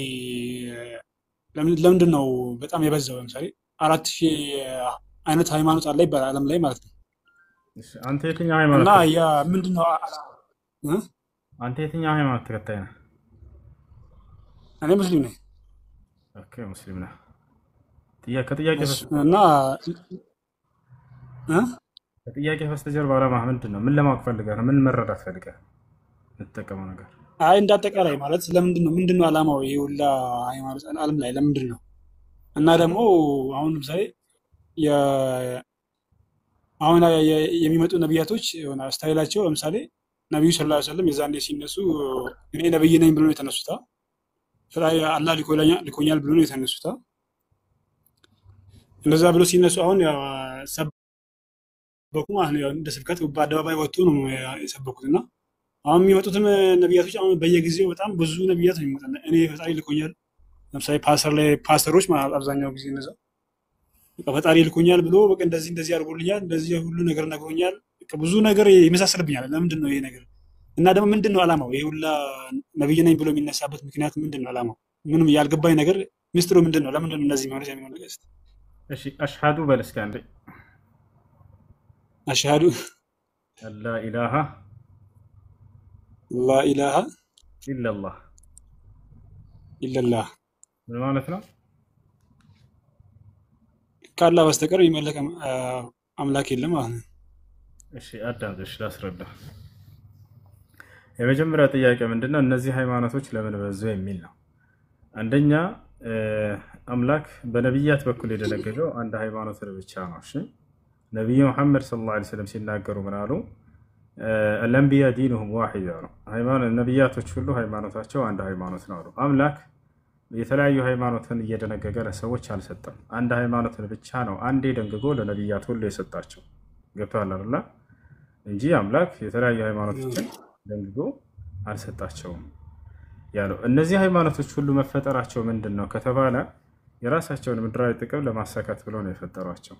Speaker 8: ለምንድን ነው በጣም የበዛው? ለምሳሌ 4000 አይነት ሃይማኖት አለ ይባላል ዓለም ላይ ማለት ነው።
Speaker 2: እሺ አንተ የትኛው ሃይማኖት
Speaker 8: እና ያ ምንድነው?
Speaker 2: አንተ የትኛው ሃይማኖት ተከታይ ነህ?
Speaker 8: እኔ ሙስሊም ነኝ።
Speaker 2: ኦኬ ሙስሊም ነህ። ከጥያቄ በስተጀርባ ዓላማህ ምንድን ነው? ምን ለማወቅ ፈልገህ ነው? ምን መረዳት ፈልገህ የምትጠቀመው ነገር?
Speaker 8: አይ እንዳጠቃላይ ማለት ምንድን ነው ዓላማው? ይሄ ሁላ ሃይማኖት ዓለም ላይ ለምንድን ነው? እና ደግሞ አሁን ለምሳሌ አሁን የሚመጡ ነቢያቶች የሆነ ስታይላቸው ለምሳሌ ነቢዩ ሰለላሁ ዐለይሂ ወሰለም የዛኔ ሲነሱ እኔ ነብይ ነኝ ብሎ ነው የተነሱት። አላህ ልኮኛል ብሎ ነው የተነሱት። እንደዛ ብሎ ሲነሱ አሁን ሰበኩ ማለት ነው። እንደ ስብከት በአደባባይ ወጡ ነው የሰበኩትና አሁን የሚመጡትም ነቢያቶች አሁን በየጊዜው በጣም ብዙ ነቢያት ነው የሚመጡት። እኔ ፈጣሪ ልኮኛል ለምሳሌ ፓስተሮች አብዛኛው ጊዜ እነዛ ፈጣሪ ልኮኛል ብሎ በቃ እንደዚህ አድርጎልኛል፣ እንደዚህ ሁሉ ነገር ነግሮኛል፣ ብዙ ነገር ይመሳሰልብኛል። ለምንድን ነው ይሄ ነገር? እና ደግሞ ምንድን ነው ዓላማው? ይሄ ሁላ ነብይ ነኝ ብሎ የሚነሳበት ምክንያት ምንድን ነው? ዓላማው ምንም ያልገባኝ ነገር ሚስጥሩ ምንድን ነው? ለምንድን ነው እነዚህ ማለት የሚሆነው ነገር?
Speaker 2: እሺ አሽሃዱ በል እስኪ አንዴ።
Speaker 8: አሽሃዱ
Speaker 2: ላ ኢላሃ ኢላላህ ምን ማለት ነው?
Speaker 8: ከአላህ በስተቀር የሚመለክ አምላክ የለም ማለት ነው።
Speaker 2: እሺ አዳምጥ፣ ላስረዳ። የመጀመሪያው ጥያቄ ምንድነው? እነዚህ ሃይማኖቶች ለምን በዙ የሚል ነው። አንደኛ አምላክ በነብያት በኩል የደነገገው አንድ ሃይማኖት ብቻ ነው። እሺ ነብዩ መሐመድ ሰለላሁ ዐለይሂ ወሰለም ሲናገሩ ምን አሉ? አልአንቢያ ዲኑሁም ዋሂድ ነው። ነብያቶች ሁሉ ሃይማኖታቸው አንድ ሃይማኖት ነው አሉ። አምላክ የተለያዩ ሃይማኖትን እየደነገገ ለሰዎች አልሰጠም። አንድ ሃይማኖትን ብቻ ነው አንዴ ደንግጎ ለነብያት ሁሉ የሰጣቸው። ገብቷል አይደል? እንጂ አምላክ የተለያዩ ሃይማኖቶችን ደንግጎ አልሰጣቸውም ያለው። እነዚህ ሃይማኖቶች ሁሉ መፈጠራቸው ምንድነው ከተባለ የራሳቸውን ምድራዊ ጥቅም ለማሳካት ብለው ነው የፈጠሯቸው።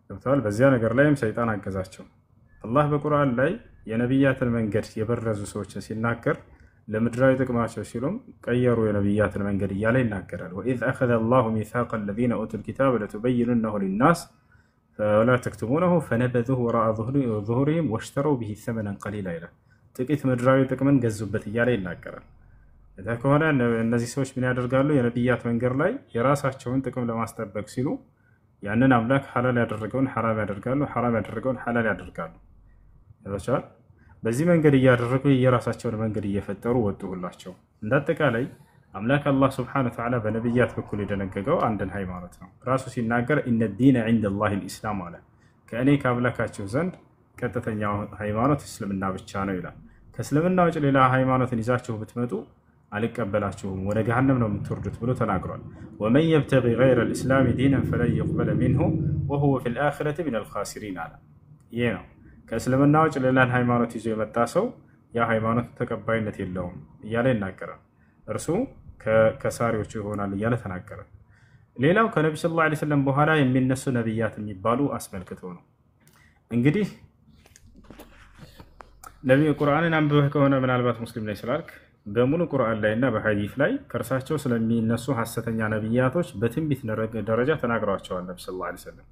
Speaker 2: ገብተዋል። በዚያ ነገር ላይም ሰይጣን አገዛቸው። አላህ በቁርአን ላይ የነቢያትን መንገድ የበረዙ ሰዎችን ሲናገር ለምድራዊ ጥቅማቸው ሲሉም ቀየሩ የነቢያትን መንገድ እያለ ይናገራል። ወኢዝ አኸዘ አላሁ ሚሳቀ አለዚነ ኡቱል ኪታበ ለቱበይኑነሁ ሊናስ ወላ ተክቱሙነሁ ፈነበዙሁ ወራአ ዙሁሪሂም ወሽተረው ቢሂ ሰመነን ቀሊላ ይላል። ጥቂት ምድራዊ ጥቅምን ገዙበት እያለ ይናገራል። እዛ ከሆነ እነዚህ ሰዎች ምን ያደርጋሉ? የነቢያት መንገድ ላይ የራሳቸውን ጥቅም ለማስጠበቅ ሲሉ ያንን አምላክ ሐላል ያደረገውን ሐራም ያደርጋሉ፣ ሐራም ያደረገውን ሐላል ያደርጋሉ። ያቻል በዚህ መንገድ እያደረጉ የራሳቸውን መንገድ እየፈጠሩ ወጡላቸው። እንዳጠቃላይ አምላክ አላህ Subhanahu Wa Ta'ala በነቢያት በኩል የደነገገው አንድን ሃይማኖት ነው። ራሱ ሲናገር ኢነ ዲነ ዒንደላሂ አልኢስላም አለ። ከእኔ ከአምላካችሁ ዘንድ ቀጥተኛው ሃይማኖት እስልምና ብቻ ነው ይላል። ከእስልምና ውጭ ሌላ ሃይማኖትን ይዛችሁ ብትመጡ አልቀበላችሁም፣ ወደ ገሃነም ነው የምትወርዱት ብሎ ተናግሯል። ወመን የብተጊ ገይረ አልኢስላም ዲነን ፈለን ይቅበለ ሚንሁ ወሁወ ፊል አኺረቲ ሚነል ኻሲሪን አለ። ይሄ ነው ከእስልምና ውጭ ሌላን ሃይማኖት ይዞ የመጣ ሰው ያ ሃይማኖት ተቀባይነት የለውም እያለ ይናገራል። እርሱ ከሳሪዎቹ ይሆናል እያለ ተናገረ። ሌላው ከነብዩ ሰለላሁ ዐለይሂ ወሰለም በኋላ የሚነሱ ነብያት የሚባሉ አስመልክቶ ነው። እንግዲህ ነብዩ ቁርአንን አንብበህ ከሆነ ምናልባት ሙስሊም ላይ ስላልክ በሙሉ ቁርአን ላይና በሐዲስ ላይ ከርሳቸው ስለሚነሱ ሐሰተኛ ነብያቶች በትንቢት ደረጃ ተናግረዋቸዋል። ነብዩ ሰለላሁ ዐለይሂ ወሰለም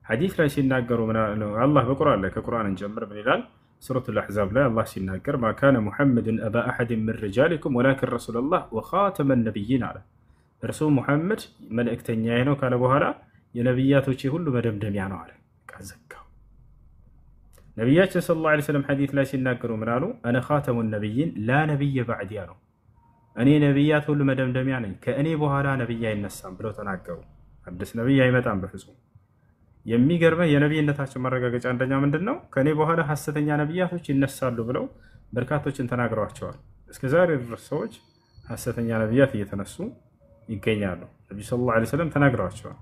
Speaker 2: ሐዲስ ላይ ሲናገሩ አላህ በቁርአን ላይ ከቁርአን እንጀምር ምን ይላል? ሱረቱል አሕዛብ ላይ አላህ ሲናገር ማ ካነ ሙሐመድን አባ አሐድን ሚን ሪጃሊኩም ወላኪን ረሱለላህ ወኻተመ ነቢይን አለ። እርሱ ሙሐመድ መልእክተኛዬ ነው ካለ በኋላ የነብያቶች ሁሉ መደምደሚያ ነው አለ። ዘጋው። ነቢያችን ሰለላሁ ዐለይሂ ወሰለም ሐዲስ ላይ ሲናገሩ ምን አሉ? አነ ኻተሙ ነቢይን ላ ነቢየ ባዕዲ አሉ። እኔ ነብያት ሁሉ መደምደሚያ ነኝ፣ ከእኔ በኋላ ነብይ አይነሳም ብለው ተናገሩ። አዲስ ነብይ አይመጣም በፍጹም። የሚገርመው የነብይነታቸው ማረጋገጫ አንደኛ ምንድነው? ከኔ በኋላ ሐሰተኛ ነብያቶች ይነሳሉ ብለው በርካቶችን ተናግረዋቸዋል። እስከዛሬ ድረስ ሰዎች ሐሰተኛ ነብያት እየተነሱ ይገኛሉ። ነብዩ ሰለላሁ ዐለይሂ ወሰለም ተናግረዋቸዋል።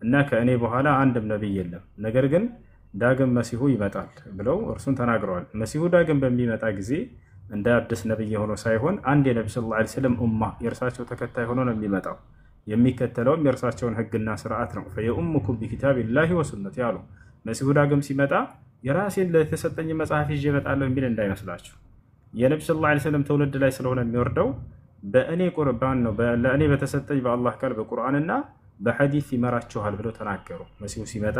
Speaker 2: እና ከእኔ በኋላ አንድም ነብይ የለም፣ ነገር ግን ዳግም መሲሁ ይመጣል ብለው እርሱን ተናግረዋል። መሲሁ ዳግም በሚመጣ ጊዜ እንደ አዲስ ነብይ ሆኖ ሳይሆን አንድ የነብዩ ሰለላሁ ዐለይሂ ወሰለም ኡማ የእርሳቸው ተከታይ ሆኖ ነው የሚመጣው። የሚከተለውም የእርሳቸውን ህግና ስርዓት ነው። ፈየኡሙኩም ቢኪታቢላሂ ወሱነቲ ያሉ መሲሁ ዳግም ሲመጣ የራሴን ለተሰጠኝ መጽሐፍ ይዤ እመጣለሁ የሚል እንዳይመስላችሁ። የነብዩ ሰለላሁ ዐለይሂ ወሰለም ትውልድ ላይ ስለሆነ የሚወርደው በእኔ ቁርባን ነው፣ ለእኔ በተሰጠኝ በአላህ ቃል በቁርአንና በሐዲስ ይመራችኋል ብለው ተናገሩ። መሲሁ ሲመጣ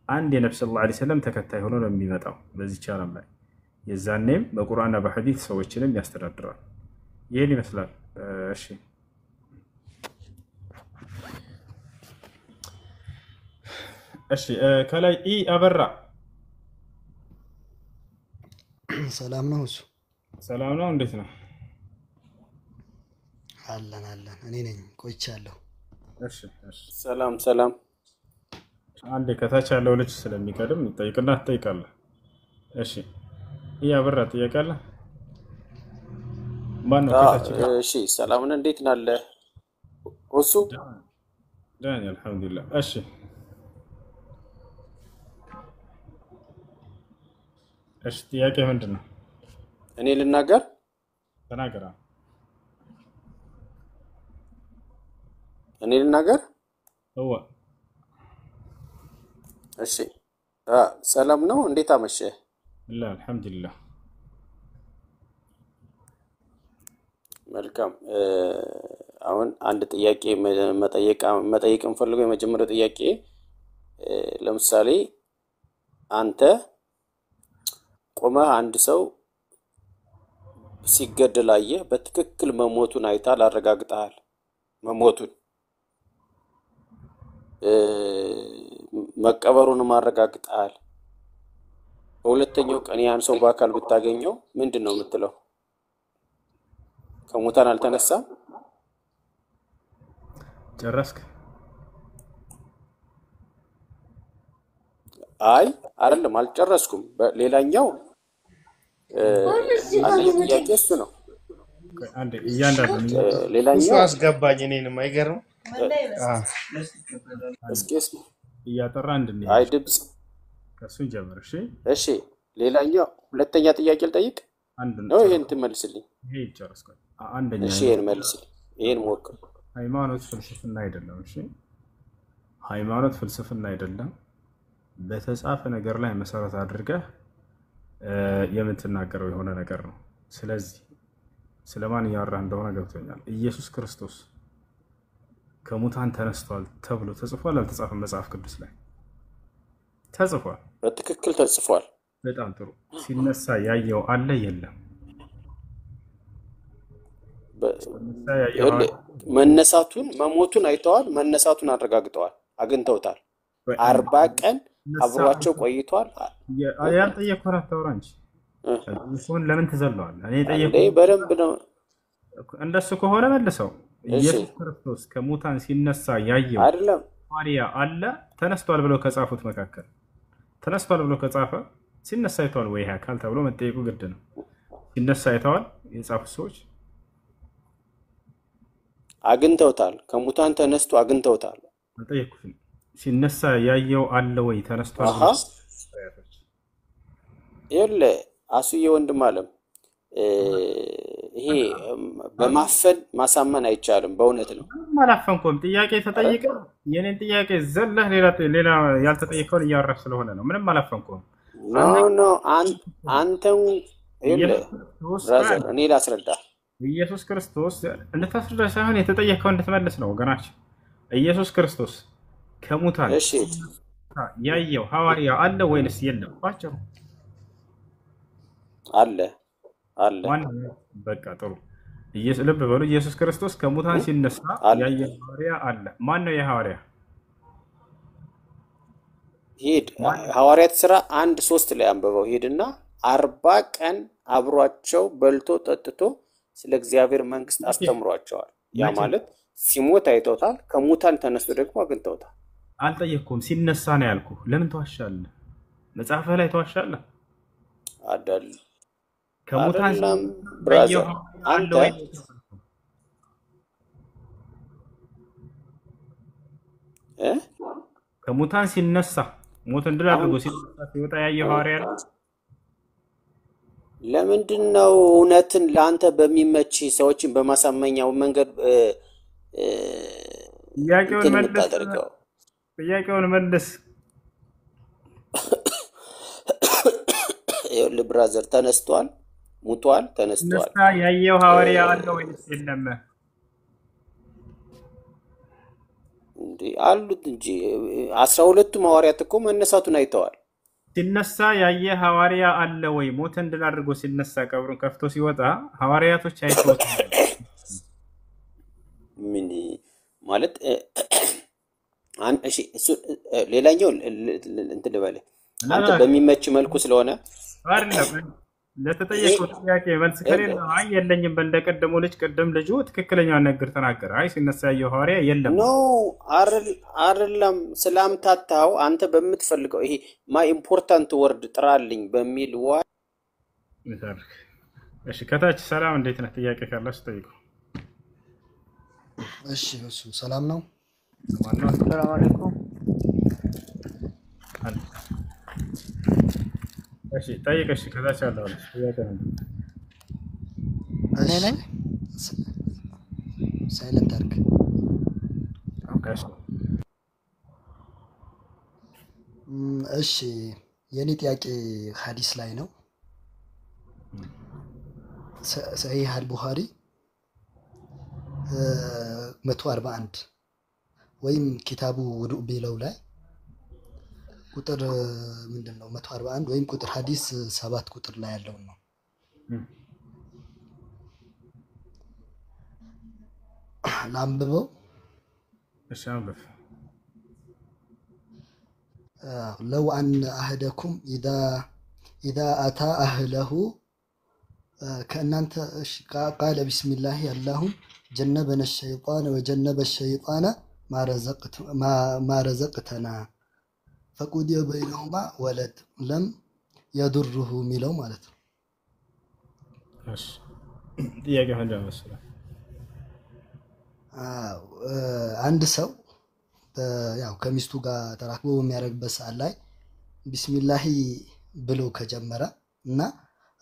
Speaker 2: አንድ የነብዩ ሰለላሁ ዐለይሂ ወሰለም ተከታይ ሆኖ ነው የሚመጣው በዚህ ዓለም ላይ። የዛኔም በቁርአንና በሐዲስ ሰዎችንም ያስተዳድራል። ይሄን ይመስላል። እሺ እሺ ከላይ ኢ አበራ
Speaker 9: ሰላም ነው። እሱ
Speaker 2: ሰላም ነው። እንዴት ነው?
Speaker 9: አለን አለን። እኔ ነኝ ቆይቻለሁ።
Speaker 2: እሺ እሺ።
Speaker 10: ሰላም ሰላም።
Speaker 2: አንዴ ከታች ያለው ልጅ ስለሚቀድም ጠይቅና ትጠይቃለህ። እሺ ኢ አበራ ትጠይቃለህ። ማን ነው ከታች?
Speaker 10: እሺ ሰላም ነው። እንዴት ናለ? እሱ
Speaker 2: ዳን አልሐምዱሊላህ። እሺ እሺ ጥያቄ ምንድን ነው?
Speaker 10: እኔ ልናገር?
Speaker 2: ተናገራ።
Speaker 10: እኔ ልናገር?
Speaker 2: እዋ
Speaker 10: እሺ ሰላም ነው። እንዴት አመሸህ?
Speaker 2: አልሐምዱሊላህ።
Speaker 10: መልካም። አሁን አንድ ጥያቄ መጠየቅ እንፈልገው። የመጀመሪያው ጥያቄ ለምሳሌ አንተ ቆመህ አንድ ሰው ሲገደል አየህ፣ በትክክል መሞቱን አይተሃል፣ አረጋግጠሃል መሞቱን፣ መቀበሩንም አረጋግጠሃል። በሁለተኛው ቀን ያን ሰው በአካል ብታገኘው ምንድን ነው የምትለው? ከሙታን አልተነሳም?
Speaker 2: ጨረስክ?
Speaker 10: አይ አይደለም፣ አልጨረስኩም። ሌላኛው አንደኛው ጥያቄ እሱ ነው።
Speaker 2: አንዴ እያንዳንዱ
Speaker 10: ሌላኛው
Speaker 11: አስገባኝ። እኔንም አይገርም።
Speaker 10: እስኪ
Speaker 2: እያጠራ እንድንሄድ
Speaker 10: አይ ድምጽ
Speaker 2: ከሱን ጀምር። እሺ
Speaker 10: እሺ ሌላኛው ሁለተኛ ጥያቄ ልጠይቅ
Speaker 2: አንድ
Speaker 10: ነው። ይሄን ትመልስልኝ።
Speaker 2: ይሄ ይጨርስኩ። አንደኛ
Speaker 10: እሺ ይሄን መልስልኝ። ይሄን ሞክር።
Speaker 2: ሃይማኖት ፍልስፍና አይደለም። እሺ ሃይማኖት ፍልስፍና አይደለም። በተጻፈ ነገር ላይ መሰረት አድርገህ የምትናገረው የሆነ ነገር ነው። ስለዚህ ስለማን እያወራህ እንደሆነ ገብቶኛል። ኢየሱስ ክርስቶስ ከሙታን ተነስቷል ተብሎ ተጽፏል አልተጻፈም? መጽሐፍ ቅዱስ ላይ ተጽፏል።
Speaker 10: በትክክል ተጽፏል።
Speaker 2: በጣም ጥሩ። ሲነሳ ያየው አለ የለም?
Speaker 10: መነሳቱን መሞቱን አይተዋል። መነሳቱን አረጋግጠዋል። አግኝተውታል። 40 ቀን አብሯቸው ቆይቷል።
Speaker 2: ያልጠየቅኩህን አታውራ እንጂ እሱን ለምን ትዘለዋለህ? እኔ ጠየቅኩህ
Speaker 10: በደንብ ነው።
Speaker 2: እንደሱ ከሆነ መልሰው። ኢየሱስ ክርስቶስ ከሙታን ሲነሳ ያየው
Speaker 10: አይደለም
Speaker 2: ሐዋርያ አለ ተነስቷል ብለው ከጻፉት መካከል ተነስቷል ብለው ከጻፈ ሲነሳ አይተዋል ወይ አካል ተብሎ መጠየቁ ግድ ነው። ሲነሳ አይተዋል የጻፉት ሰዎች
Speaker 10: አግኝተውታል። ከሙታን ተነስቶ አግኝተውታል።
Speaker 2: አልጠየቅኩህም። ሲነሳ ያየው አለ ወይ ተነስቷል?
Speaker 10: ይኸውልህ አሱዬ ወንድም አለም ይሄ በማፈን ማሳመን አይቻልም። በእውነት ነው።
Speaker 2: አላፈንኩም። ጥያቄ ተጠይቀ የኔን ጥያቄ ዘለህ ሌላ ያልተጠየቀውን እያወራህ ስለሆነ ነው። ምንም አላፈንኩም።
Speaker 10: ኖ አንተም ይኸውልህ ብራዘር እኔ ላስረዳ።
Speaker 2: ኢየሱስ ክርስቶስ እንድታስረዳ ሳይሆን የተጠየቀውን እንድትመልስ ነው ወገናችን። ኢየሱስ ክርስቶስ ከሙታን ያየው ሐዋርያ አለ ወይንስ የለም? ባጭሩ
Speaker 10: አለ አለ።
Speaker 2: በቃ ጥሩ። ልብ በሉ። ኢየሱስ ክርስቶስ ከሙታን ሲነሳ ያየው ሐዋርያ አለ። ማን ነው የሐዋርያ?
Speaker 10: ሄድ ሐዋርያት ሥራ 1:3 ላይ አንብበው ሄድና 40 ቀን አብሯቸው በልቶ ጠጥቶ ስለ እግዚአብሔር መንግስት አስተምሯቸዋል። ያ ማለት ሲሞት አይተውታል። ከሙታን ተነስቶ ደግሞ አግኝተውታል።
Speaker 2: አልጠየቅኩም። ሲነሳ ነው ያልኩህ። ለምን ተዋሻለህ? መጽሐፍህ ላይ ተዋሻለህ
Speaker 10: አይደል?
Speaker 2: ከሙታን
Speaker 10: ብራዘር አንተ
Speaker 2: ከሙታን ሲነሳ ሞትን ድል አድርጎ ሲነሳ ሲወጣ ያየው ሐዋርያ ነው።
Speaker 10: ለምንድን ነው እውነትን ለአንተ በሚመች ሰዎችን በማሳመኛው መንገድ
Speaker 2: ጥያቄውን መልስ።
Speaker 10: ይኸውልህ ብራዘር ተነስቷል፣ ሙቷል፣ ተነስቷል።
Speaker 2: ነሳ ያየው ሐዋርያ አለ ወይስ የለም?
Speaker 10: እንዴ አሉት እንጂ 12ቱም ሐዋርያት እኮ መነሳቱን አይተዋል።
Speaker 2: ሲነሳ ያየ ሐዋርያ አለ ወይ? ሞትን ድል አድርጎ ሲነሳ ቀብሩን ከፍቶ ሲወጣ ሐዋርያቶች አይተውት
Speaker 10: ምን ማለት እሺ እሱ ሌላኛው እንትን ልበልህ አንተ በሚመች መልኩ ስለሆነ
Speaker 2: አይደለም። ለተጠየቀው ጥያቄ መልስ ከሌለ አይ የለኝም በእንደቀደሙ ልጅ ቀደም ልጁ ትክክለኛውን ነገር ተናገረ። አይ ሲነሳ ያየው ሐዋርያ የለም
Speaker 10: ኖ አይደለም። ስላምታታው አንተ በምትፈልገው ይሄ ማይ ኢምፖርታንት ወርድ ጥራልኝ በሚል
Speaker 2: እሺ ከታች ሰላም እንዴት ነህ? ጥያቄ ካለሽ ጠይቁ።
Speaker 9: እሺ እሱ ሰላም ነው።
Speaker 1: ሰላም አለይኩም።
Speaker 2: እሺ ጠይቀሽ ከታች ያለው ጥያቄ ነው።
Speaker 9: እኔ ነኝ ሳይለንት አድርግ። እሺ የኔ ጥያቄ ሐዲስ ላይ ነው። ሰሂህ አልቡኻሪ 141 ወይም ኪታቡ ውዱእ ቢለው ላይ ቁጥር ምንድነው 141 ወይም ቁጥር ሐዲስ 7 ቁጥር ላይ ያለው ነው። ላንብበው።
Speaker 2: እሺ አንብብ።
Speaker 9: ለው አን አህደኩም ኢዛ አታ አህለሁ ከእናንተ ቃለ ቢስሚላህ አላሁም ጀነበነ ሸይጣን ወጀነበ ሸይጣን ማረዘቅተና ፈቁዲየ በይነሁማ ወለድ ለም የዱሩሁ የሚለው ማለት ነው።
Speaker 2: እሺ ጥያቄ ሆነ መሰለኝ።
Speaker 9: አንድ ሰው ያው ከሚስቱ ጋር ተራክቦ በሚያደርግበት ሰዓት ላይ ቢስሚላሂ ብሎ ከጀመረ እና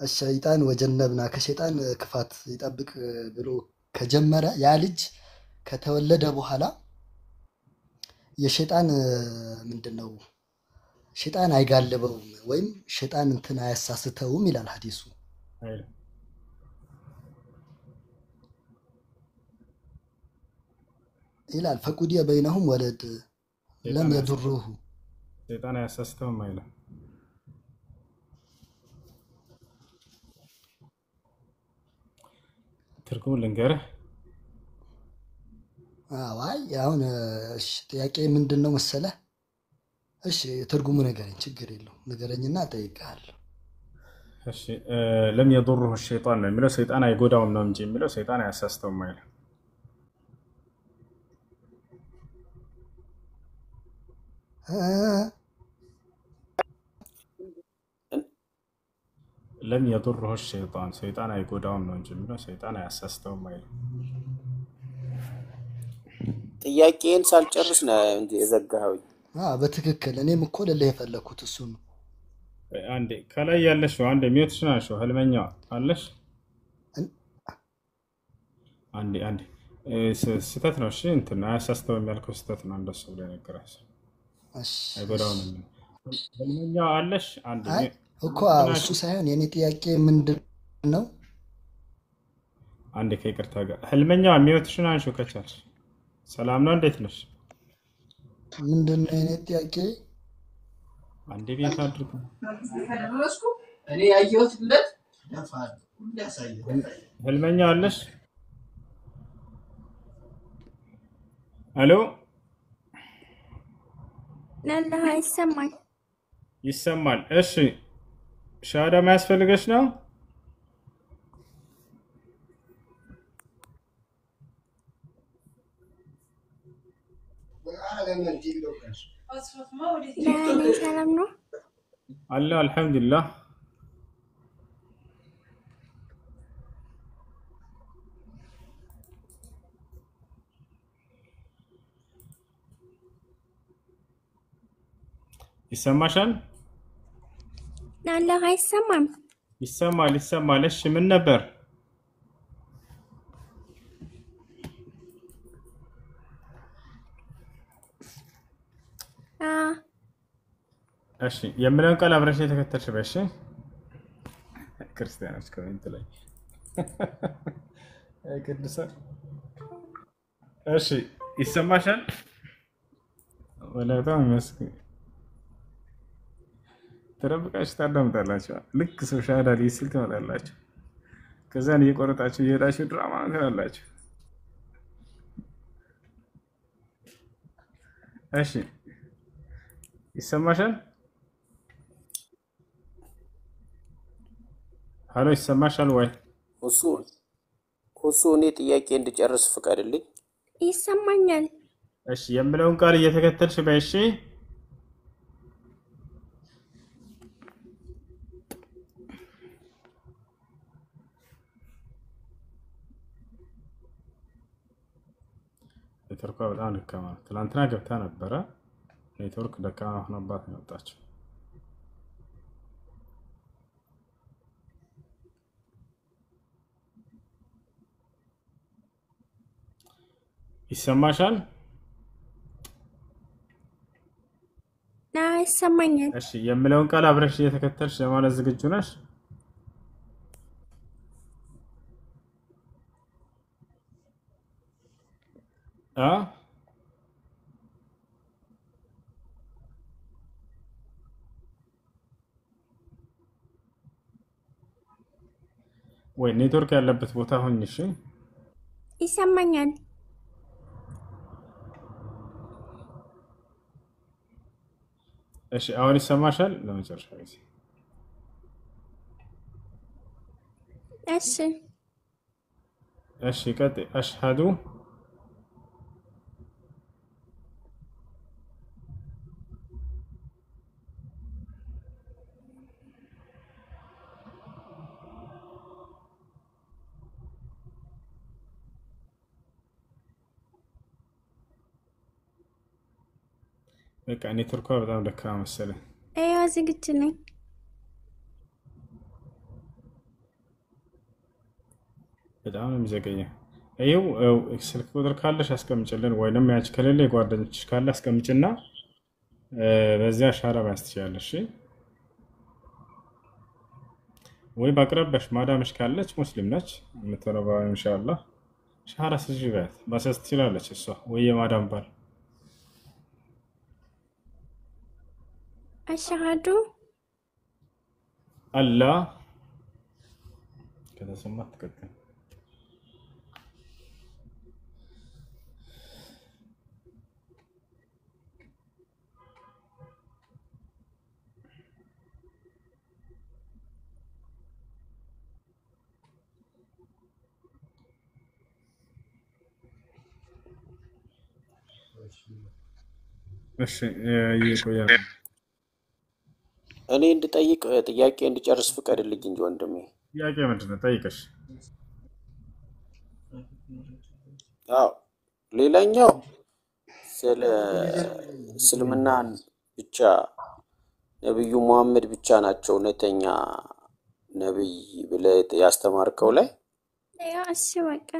Speaker 9: الشيطان وجنبنا ከሸይጣን ክፋት ይጠብቅ ብሎ ከጀመረ ያ ልጅ ከተወለደ በኋላ የሸይጣን ምንድነው ሸይጣን አይጋለበውም ወይም ሸይጣን እንትን አያሳስተውም ይላል ሐዲሱ ይላል فقضي بينهم ولد لم يضره
Speaker 2: ሸይጣን አያሳስተውም አይልም ትርጉሙ ልንገርህ
Speaker 9: አይ አሁን እሺ ጥያቄ ምንድነው መሰለህ እሺ ትርጉሙ ነገረኝ ችግር የለው ነገረኝና ጠይቃለሁ
Speaker 2: እሺ لم يضره الشيطان ነው የሚለው ሰይጣን አይጎዳውም ነው እንጂ የሚለው ሰይጣን አያሳስተውም አይልም لم يضره الشيطان ሰይጣን አይጎዳውም ነው እንጂ የሚለው ሰይጣን አያሳስተውም አይልም
Speaker 10: ጥያቄን ሳልጨርስ ነው እንዴ የዘጋኸው
Speaker 9: በትክክል እኔም እኮ ለለህ የፈለኩት እሱ ነው
Speaker 2: አንዴ ከላይ ያለሽ አንዴ ሚውትሽ ናቸው ህልመኛው አለሽ አንዴ ስተት ነው እሺ እንትና አያሳስተውም ያልከው ስተት ነው እንደሱ ብለ ነገራስ እሺ አይጎዳውም ህልመኛው አለሽ አንዴ
Speaker 9: እኮ እሱ ሳይሆን የኔ ጥያቄ ምንድነው
Speaker 2: አንዴ ከይቅርታ ጋር ህልመኛው ሚውትሽ ናቸው ከቻልሽ ሰላም ነው እንዴት ነሽ
Speaker 9: ምንድነው የኔ ጥያቄ
Speaker 2: አንዴ ቤት አድርጉ
Speaker 11: እኔ ያየሁት ብለት ያፋል ሁሉ ያሳያል
Speaker 2: ህልመኛ አለሽ አሎ
Speaker 12: ለላ
Speaker 2: ይሰማል እሺ ሻዳ ማያስፈልገሽ ነው
Speaker 12: ሰላም ነው
Speaker 2: አለ አልহামዱሊላህ ይሰማሻል
Speaker 12: ለላ አይሰማም
Speaker 2: ይሰማል እሺ ምን ነበር እሺ የምለውን ቃል አብረሽ የተከተልሽ በእሺ ክርስቲያኖች ኮሜንት ላይ ቅዱሳን እሺ ይሰማሻል ወላሂ መስኪን ተረብቃችሁ ታዳምጣላችሁ ልክ ሰው ሻዳ ሊስል ትመጣላችሁ ከዛን እየቆረጣችሁ እየሄዳችሁ ድራማ ትላላችሁ እሺ ይሰማሻል ሃሎ ይሰማሻል ወይ
Speaker 10: እሱ እኔ ጥያቄ እንድጨርስ ፍቀድልኝ
Speaker 12: ይሰማኛል
Speaker 2: እሺ የምለውን ቃል እየተከተልሽ በእሺ ኔትወርኳ በጣም ደካማ ነው ትላንትና ገብታ ነበረ ኔትወርክ ደካማ ሆነባት ነው የወጣችው ይሰማሻል
Speaker 12: ይሰማኛል
Speaker 2: እሺ የምለውን ቃል አብረሽ እየተከተልሽ ለማለት ዝግጁ ነሽ ወይ ኔትወርክ ያለበት ቦታ ሆኝ እሺ
Speaker 12: ይሰማኛል
Speaker 2: እሺ አሁን ይሰማሻል ለመጨረሻ ጊዜ እሺ ቀጥይ አሽሃዱ በቃ ኔትወርኳ በጣም ደካማ መሰለኝ
Speaker 12: ዝግጁ ነኝ
Speaker 2: በጣም የሚዘገየው ይኸው ስልክ ቁጥር ካለሽ አስቀምጭልን፣ ወይንም ያች ከሌለ የጓደኞችሽ ካለ አስቀምጭና በዚያ ሻራ ማያዝ ትችላለሽ። ወይ በአቅራቢያሽ ማዳምሽ ካለች ሙስሊም ነች የምትረባው ኢንሻአላህ ሻራ ስጅባት ማሳዝ ትችላለች እሷ ወይ የማዳም ባል
Speaker 12: አሽሃዱ
Speaker 2: አላ ከተሰማት ትቀጥል። እሺ ይቆያል።
Speaker 10: እኔ እንድጠይቅ ጥያቄ እንድጨርስ ፍቀድልኝ እንጂ ወንድሜ።
Speaker 2: ጥያቄ ምንድን ነው? ጠይቀሽ።
Speaker 10: አዎ ሌላኛው ስለ እስልምናን ብቻ ነብዩ መሐመድ ብቻ ናቸው እውነተኛ ነብይ ብለህ ያስተማርከው ላይ
Speaker 12: እሺ በቃ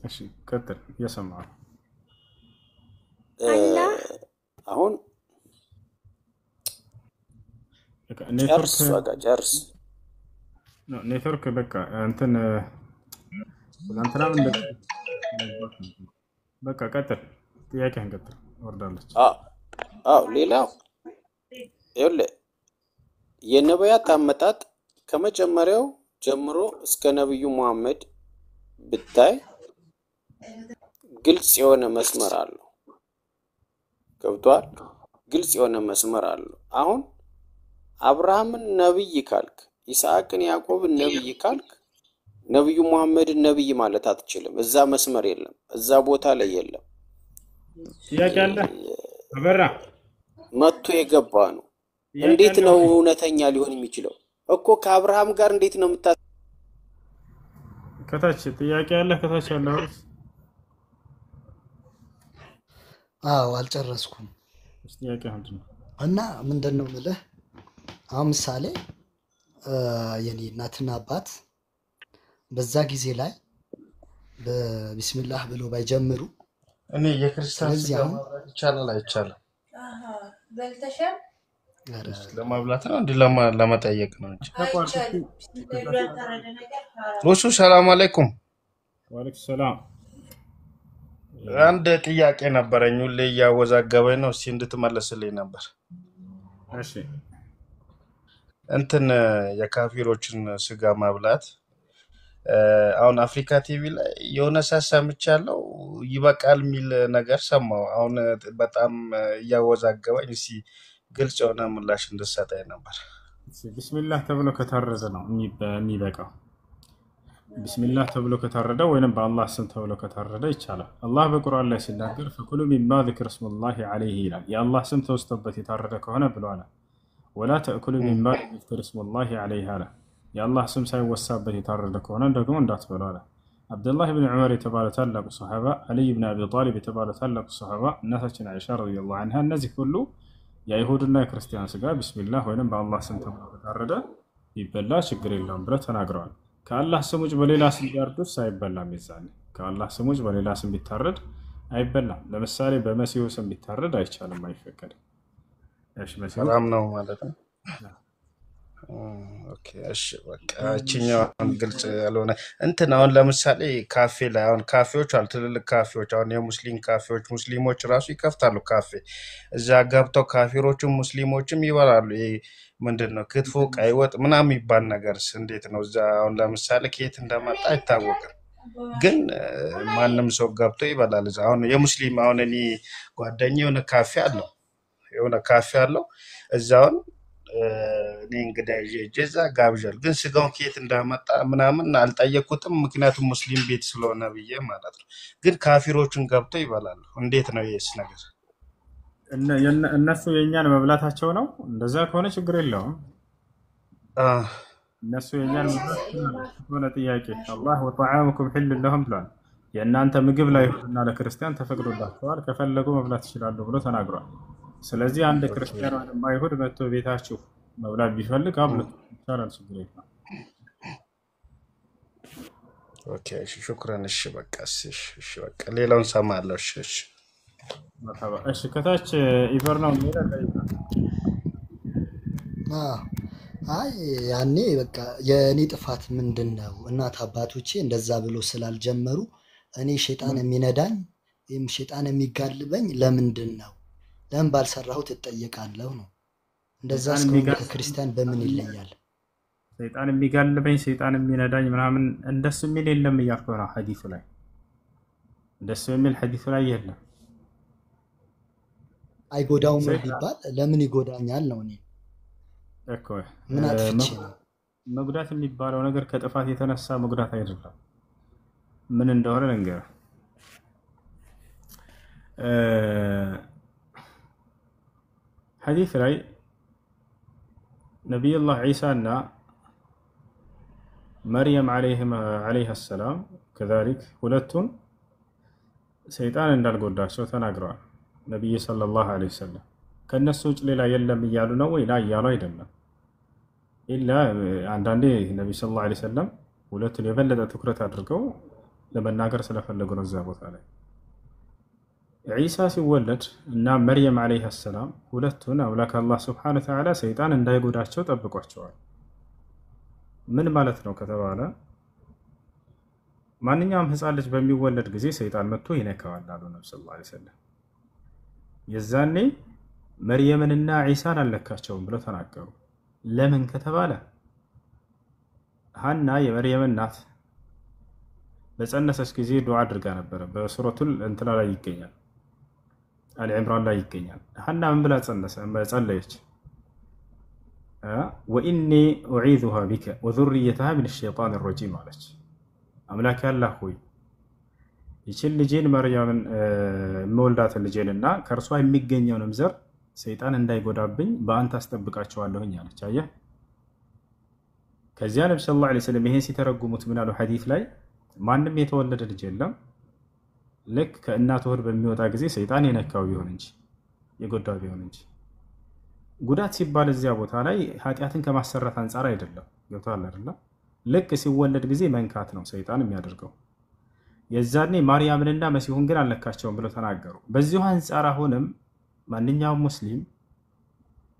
Speaker 2: እሺ ቀጥል፣ እየሰማሁ ነው።
Speaker 10: አሁን ጨርስ
Speaker 2: ኔትወርክ በቃ እንትን እንትና በቃ ቀጥል፣ ጥያቄህን ቀጥል። ወርዳለች።
Speaker 10: አዎ ሌላው ይኸውልህ የነቢያት አመጣጥ ከመጀመሪያው ጀምሮ እስከ ነብዩ መሐመድ ብታይ ግልጽ የሆነ መስመር አለው። ገብቷል? ግልጽ የሆነ መስመር አለው። አሁን አብርሃምን ነብይ ካልክ፣ ይስሐቅን ያዕቆብን ነብይ ካልክ ነብዩ መሐመድን ነብይ ማለት አትችልም። እዛ መስመር የለም፣ እዛ ቦታ ላይ የለም።
Speaker 2: ጥያቄ አለ አበራ
Speaker 10: መጥቶ የገባ ነው። እንዴት ነው እውነተኛ ሊሆን የሚችለው? እኮ ከአብርሃም ጋር እንዴት ነው የምታ
Speaker 2: ከታች ጥያቄ አለ ከታች ያለው
Speaker 9: አልጨረስኩም።
Speaker 2: ጥያቄ ምንድን ነው?
Speaker 9: እና ምንድን ነው የምልህ አሁን ምሳሌ የኔ እናትና አባት በዛ ጊዜ ላይ በቢስሚላህ ብሎ ባይጀምሩ
Speaker 13: እኔ የክርስቲያን ስጋ ማብላት ይቻላል አይቻልም?
Speaker 14: በልተሻል?
Speaker 13: ለማብላት ነው እንዴ? ለመጠየቅ ነው እንጂ። ሎሱ ሰላም አለይኩም።
Speaker 2: ወአለይኩም ሰላም።
Speaker 13: አንድ ጥያቄ ነበረኝ፣ ሁሌ እያወዛገበኝ ነው። እስኪ እንድትመለስልኝ ነበር።
Speaker 2: እሺ
Speaker 13: እንትን የካፊሮችን ስጋ ማብላት አሁን አፍሪካ ቲቪ ላይ የሆነ ሰምቻለሁ ይበቃል የሚል ነገር ሰማሁ። አሁን በጣም እያወዛገበኝ፣ እስኪ ግልጽ የሆነ ምላሽ እንድትሰጠኝ ነበር።
Speaker 2: ቢስሚላህ ተብሎ ከታረዘ ነው የሚበቃው። ቢስሚላህ ተብሎ ከታረደ ወይንም በአላህ ስም ተብሎ ከታረደ ይቻላል። አላህ በቁርአን ላይ ሲናገር ፈኩሉ ሚማ ዚክረ ስሙላሂ ዐለይሂ ይላል። የአላህ ስም ተወስቶበት የታረደ ከሆነ ብሏል። ወላ ተእኩሉ ሚማ ዚክረ ስሙላሂ ዐለይሂ አለ። የአላህ ስም ሳይወሳበት የታረደ ከሆነ ደግሞ እንዳትበሉ አለ። አብዱላህ ብን ዑመር የተባለ ታላቁ ሰሃባ፣ አልይ ብን አቢ ጣሊብ የተባለ ታላቁ ሰሃባ፣ እናታችን አይሻ ረዲየላሁ ዐንሃ፣ እነዚህ ሁሉ የአይሁድና የክርስቲያን ስጋ ቢስሚላህ ወይንም በአላህ ስም ተብሎ ከታረደ ይበላ ችግር የለውም ብለው ተናግረዋል። ከአላህ ስም ውጭ በሌላ ስም ቢያርዱስ አይበላም። ይዛኔ ከአላህ ስም ውጭ በሌላ ስም ቢታረድ አይበላም። ለምሳሌ በመሲሁ ስም ቢታረድ አይቻልም፣ አይፈቀድም።
Speaker 13: ሰላም ነው ማለት ነው። ኦኬ እሺ በቃ እቺኛው ግልጽ ያልሆነ እንትን አሁን ለምሳሌ ካፌ ላይ አሁን ካፌዎች አሉ፣ ትልልቅ ካፌዎች፣ አሁን የሙስሊም ካፌዎች ሙስሊሞች ራሱ ይከፍታሉ ካፌ። እዛ ገብተው ካፊሮችም ሙስሊሞችም ይበላሉ። ይሄ ምንድነው ክትፎ፣ ቀይ ወጥ ምናምን የሚባል ነገርስ እንዴት ነው? እዛ አሁን ለምሳሌ ከየት እንደመጣ አይታወቅም፣ ግን ማንም ሰው ገብቶ ይበላል። እዛ አሁን የሙስሊም አሁን እኔ ጓደኛዬ የሆነ ካፌ አለው እዛውን እኔ እንግዲህ እዛ ጋብዣል፣ ግን ስጋውን ከየት እንዳመጣ ምናምን አልጠየኩትም፣ ምክንያቱም ሙስሊም ቤት ስለሆነ ብዬ ማለት ነው። ግን ካፊሮቹን ገብተው ይበላሉ። እንዴት ነው ይሄስ ነገር?
Speaker 2: እነሱ የኛን መብላታቸው ነው። እንደዛ ከሆነ ችግር የለውም። እነሱ የኛን መብላት ሆነ ጥያቄ አላህ ወጣዓሙኩም ሒል ለሁም ብሏል። የእናንተ ምግብ ለአይሁድና ለክርስቲያን ተፈቅዶላቸዋል፣ ከፈለጉ መብላት ይችላሉ ብሎ ተናግሯል። ስለዚህ አንድ ክርስቲያን ወይም አይሁድ መጥቶ ቤታችሁ መብላት ቢፈልግ አብሉት ይቻላል፣ ችግር የለም።
Speaker 13: ኦኬ እሺ ሹክራን እሺ በቃ እሺ በቃ ሌላውን ሰማለሁ እሺ
Speaker 2: مرحبا እሺ ከታች ኢቨርናው ሌላ ጠይቃ
Speaker 9: አይ ያኔ በቃ የኔ ጥፋት ምንድነው እናት አባቶቼ እንደዛ ብሎ ስላልጀመሩ እኔ ሸይጣን የሚነዳኝ ወይም ሸይጣን የሚጋልበኝ ለምንድነው ለምን ባልሰራሁት እጠየቃለሁ ነው እንደዛ እስከሆነ ከክርስቲያን በምን ይለያል
Speaker 2: ሸይጣን የሚጋልበኝ ሸይጣን የሚነዳኝ ምናምን እንደሱ የሚል የለም እያልኩ ነው ሐዲሱ ላይ እንደሱ የሚል ሐዲሱ ላይ የለም
Speaker 9: አይጎዳውም ይባል ለምን ይጎዳኛል ነው እኔ
Speaker 2: እኮ
Speaker 9: ምን አጥፍቼ ነው
Speaker 2: መጉዳት የሚባለው ነገር ከጥፋት የተነሳ መጉዳት አይደለም ምን እንደሆነ ነገር ሐዲስ ላይ ነብዩላህ ዒሳና መርየም عليها السلام كذلك ሁለቱን ሰይጣን እንዳልጎዳቸው ተናግረዋል ነብዩ ሰለላሁ ዐለይሂ ወሰለም ከነሱ ውጭ ሌላ የለም ይያሉ ነው ወይ ላ ይያሉ አይደለም ኢላ አንዳንዴ ነብዩ ሰለላሁ ዐለይሂ ወሰለም ሁለቱን የበለጠ ትኩረት አድርገው ለመናገር ስለፈለጉ ነው እዛ ቦታ ላይ ዒሳ ሲወለድ እና መርየም عليها السلام ሁለቱን አምላክ አላህ Subhanahu Wa Ta'ala ሰይጣን እንዳይጎዳቸው ጠብቋቸዋል ምን ማለት ነው ከተባለ ማንኛውም ህፃን ልጅ በሚወለድ ጊዜ ሰይጣን መጥቶ ይነካዋል አሉ ነብዩ ሰለላሁ ዐለይሂ ወሰለም የዛኔ መርየምንና ዒሳን አልነካቸውም ብለው ተናገሩ ለምን ከተባለ ሐና የመርየም እናት በጸነሰች ጊዜ ዱዓ አድርጋ ነበር በሱረቱል እንትና ላይ ይገኛል አሊ ኢምራን ላይ ይገኛል ሐና ምን ብላ ጸለየች ወኢኒ ኡዒዙሃ ቢከ ወዙርየተሃ ሚነ ሸይጣን الرجيم አለች አምላክ ያላህ ሆይ ይችን ልጄን መርየምን መወልዳትን ልጄንና ከርሷ የሚገኘውንም ዘር ሰይጣን እንዳይጎዳብኝ በአንተ አስጠብቃቸዋለሁኝ አለች አየህ ከዚያ ነብዩ ሰለላሁ ዐለይሂ ወሰለም ይሄን ሲተረጉሙት ምን አሉ ሐዲስ ላይ ማንንም የተወለደ ልጅ የለም ልክ ከእናቱ ሆድ በሚወጣ ጊዜ ሰይጣን የነካው ቢሆን እንጂ የጎዳው ቢሆን እንጂ ጉዳት ሲባል እዚያ ቦታ ላይ ኃጢያትን ከማሰራት አንፃር አይደለም ገብቷል አይደል ልክ ሲወለድ ጊዜ መንካት ነው ሰይጣን የሚያደርገው የዛኔ ማርያምንና መሲሁን ግን አልነካቸውም ብለው ተናገሩ በዚሁ አንፃር አሁንም ማንኛውም ሙስሊም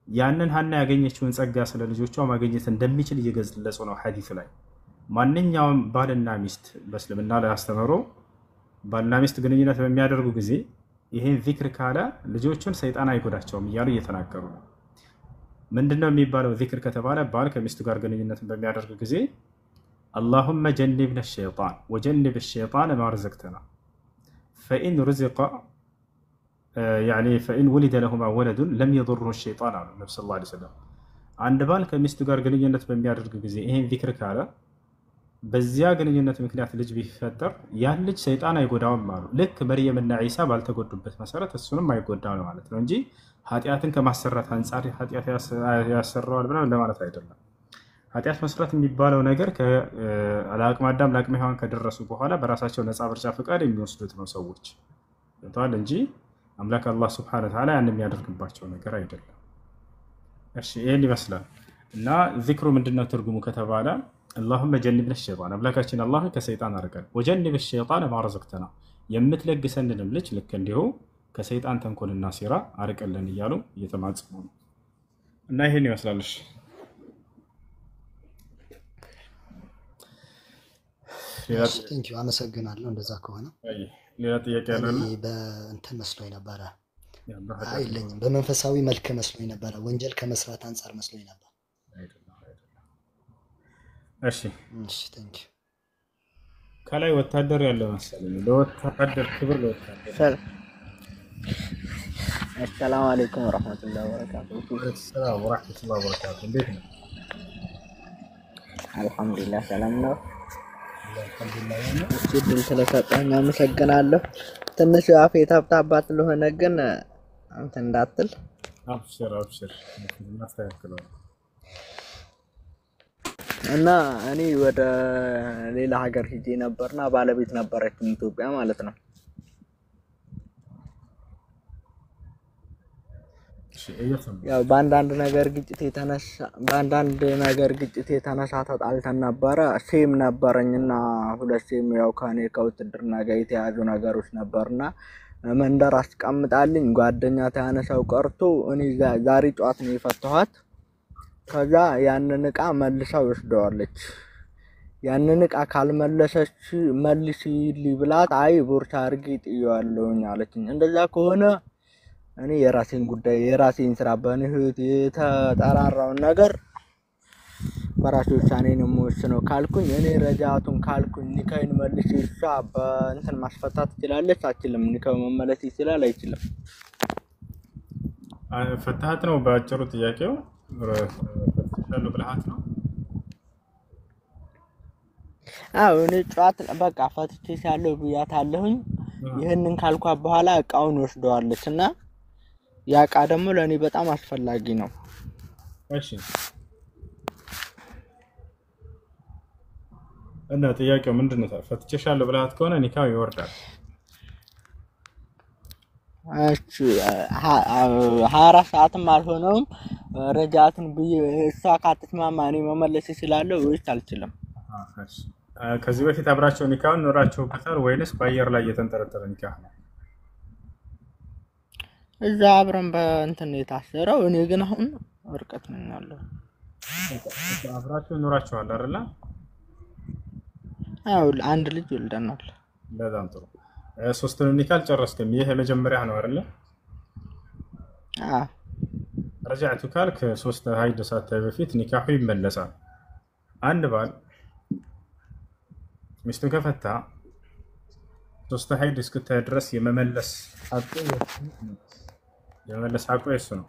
Speaker 2: ያንን ሐና ያገኘችውን ጸጋ ስለ ልጆቿ ማግኘት እንደሚችል እየገለጹ ነው ሐዲስ ላይ ማንኛውም ባልና ሚስት በእስልምና ላይ አስተምሮ ባልና ሚስት ግንኙነት በሚያደርጉ ጊዜ ይሄን ዚክር ካለ ልጆቹን ሰይጣን አይጎዳቸውም እያሉ እየተናገሩ ነው ምንድነው የሚባለው ዚክር ከተባለ ባል ከሚስቱ ጋር ግንኙነት በሚያደርግ ጊዜ اللهم جنبنا الشيطان وجنب الشيطان ما رزقتنا فإن رزق يعني فإن ولد لهما ولد لم يضره الشيطان على النبي صلى الله عليه وسلم عند ባል ከሚስቱ ጋር ግንኙነት በሚያደርግ ጊዜ ይሄን ዚክር ካለ በዚያ ግንኙነት ምክንያት ልጅ ቢፈጠር ያን ልጅ ሰይጣን አይጎዳውም ማለት ልክ መርየምና ዒሳ ባልተጎዱበት መሰረት እሱንም አይጎዳው ነው ማለት ነው እንጂ ኃጢያትን ከማሰራት አንፃር ኃጢያት ያሰራዋል ብለን ለማለት አይደለም ኃጢያት መስራት የሚባለው ነገር ከአላቅመ አዳም ለአቅመ ሔዋን ከደረሱ በኋላ በራሳቸው ነፃ ምርጫ ፍቃድ የሚወስዱት ነው ሰዎች እንታል እንጂ አምላክ አላህ Subhanahu Wa Ta'ala ያን የሚያደርግባቸው ነገር አይደለም እሺ ይሄን ይመስላል እና ዚክሩ ምንድነው ትርጉሙ ከተባለ اللهم جنبنا الشيطان አምላካችን አላህ ከሰይጣን አርቀን وجنب الشيطان ما رزقتنا የምትለግሰንንም ልጅ ልክ እንዲሁ ከሰይጣን ተንኮልና ሴራ አርቀልን እያሉ እየተማጸኑ ነው እና ይሄን ይመስላል እሺ
Speaker 9: ቴንክ ዩ አመሰግናለሁ እንደዛ ከሆነ
Speaker 2: ሌላ ጥያቄ አለ
Speaker 9: በእንትን መስሎኝ ነበረ አይለኝም በመንፈሳዊ መልክ መስሎኝ ነበረ ወንጀል ከመስራት አንፃር መስሎኝ ነበር
Speaker 2: እሺ
Speaker 9: ቴንክ ዩ
Speaker 2: ከላይ ወታደር ያለው መሰለኝ ለወታደር ክብር ለወታደር
Speaker 15: السلام عليكم ورحمة الله وبركاته.
Speaker 2: السلام ورحمة الله وبركاته. እንዴት ነው?
Speaker 15: አልሐምዱሊላህ ሰላም ነው።
Speaker 2: አልሐምዱሊላህ ነው።
Speaker 15: እድል ስለሰጠኝ አመሰግናለሁ። ትንሽ አፌ ታብታባ ስለሆነ ግን አንተ እንዳትል።
Speaker 2: አብሽር እናስተካክለው።
Speaker 15: እና እኔ ወደ ሌላ ሀገር ሄጄ ነበርና ባለቤት ነበረችኝ ኢትዮጵያ ማለት ነው። ያው በአንዳንድ ነገር ግጭት የተነሳ ተጣልተን ነበረ። ሴም ነበረኝና ሁለት ሴም ያው ከኔ ከውትድርና ጋር የተያዙ ነገሮች ነበርና መንደር አስቀምጣልኝ ጓደኛ ታነሳው ቀርቶ እኔ ዛሬ ጧት ነው የፈታኋት። ከዛ ያንን እቃ መልሳው ወስደዋለች። ያንን እቃ ካልመለሰች መልሺልኝ ብላት አይ ቦርሳ አድርጌ ጥዬዋለሁኝ አለችኝ። እንደዛ ከሆነ እኔ የራሴን ጉዳይ የራሴን ስራ በንህት የተጠራራውን ነገር በራሴ ውሳኔ ነው የምወስነው ካልኩኝ እኔ ረጃቱን ካልኩኝ ኒካይን መልሼ እሷ በእንትን ማስፈታት ትችላለች አትችልም? ኒካው መመለስ ይችላል አይችልም?
Speaker 2: ፈታሃት ነው በአጭሩ ጥያቄው። ፈትሻለሁ ብልሃት ነው።
Speaker 15: አዎ እኔ ጫት በቃ ፈትቼ ያለው ብያታለሁኝ። ይሄንን ካልኳት በኋላ እቃውን ወስደዋለችና ያ እቃ ደግሞ ለኔ በጣም አስፈላጊ ነው።
Speaker 2: እሺ እና ጥያቄው ምንድነው? ፈትቼሻለሁ ብልሃት ከሆነ ኒካው ይወርዳል።
Speaker 15: እሺ 24 ሰዓትም አልሆነውም ረጃቱን ብዬ እሷ ካትስማማ እኔ መመለስ እችላለሁ ወይስ አልችልም?
Speaker 2: እሺ ከዚህ በፊት አብራቸው ኒካውን ኖራችሁበታል ወይንስ በአየር ላይ የተንጠለጠለ ኒካህ ነው?
Speaker 15: እዛ አብረን በእንትን የታሰረው እኔ ግን አሁን እርቀት ነኝ ያለው።
Speaker 2: አብራችሁ ኖራችኋል አይደል?
Speaker 15: አዎ አንድ ልጅ ወልደናል።
Speaker 2: በጣም ጥሩ። ሶስቱን ኒካህ ጨረስክም? ይሄ የመጀመሪያ ነው አይደል? ረጃዕቱ ካልክ ሶስት ሀይድ ሳታይ በፊት ኒካሁ ይመለሳል። አንድ ባል ሚስቱን ከፈታ ሶስት ሀይድ እስክታይ ድረስ የመመለስ ሐቁ የሱ ነው።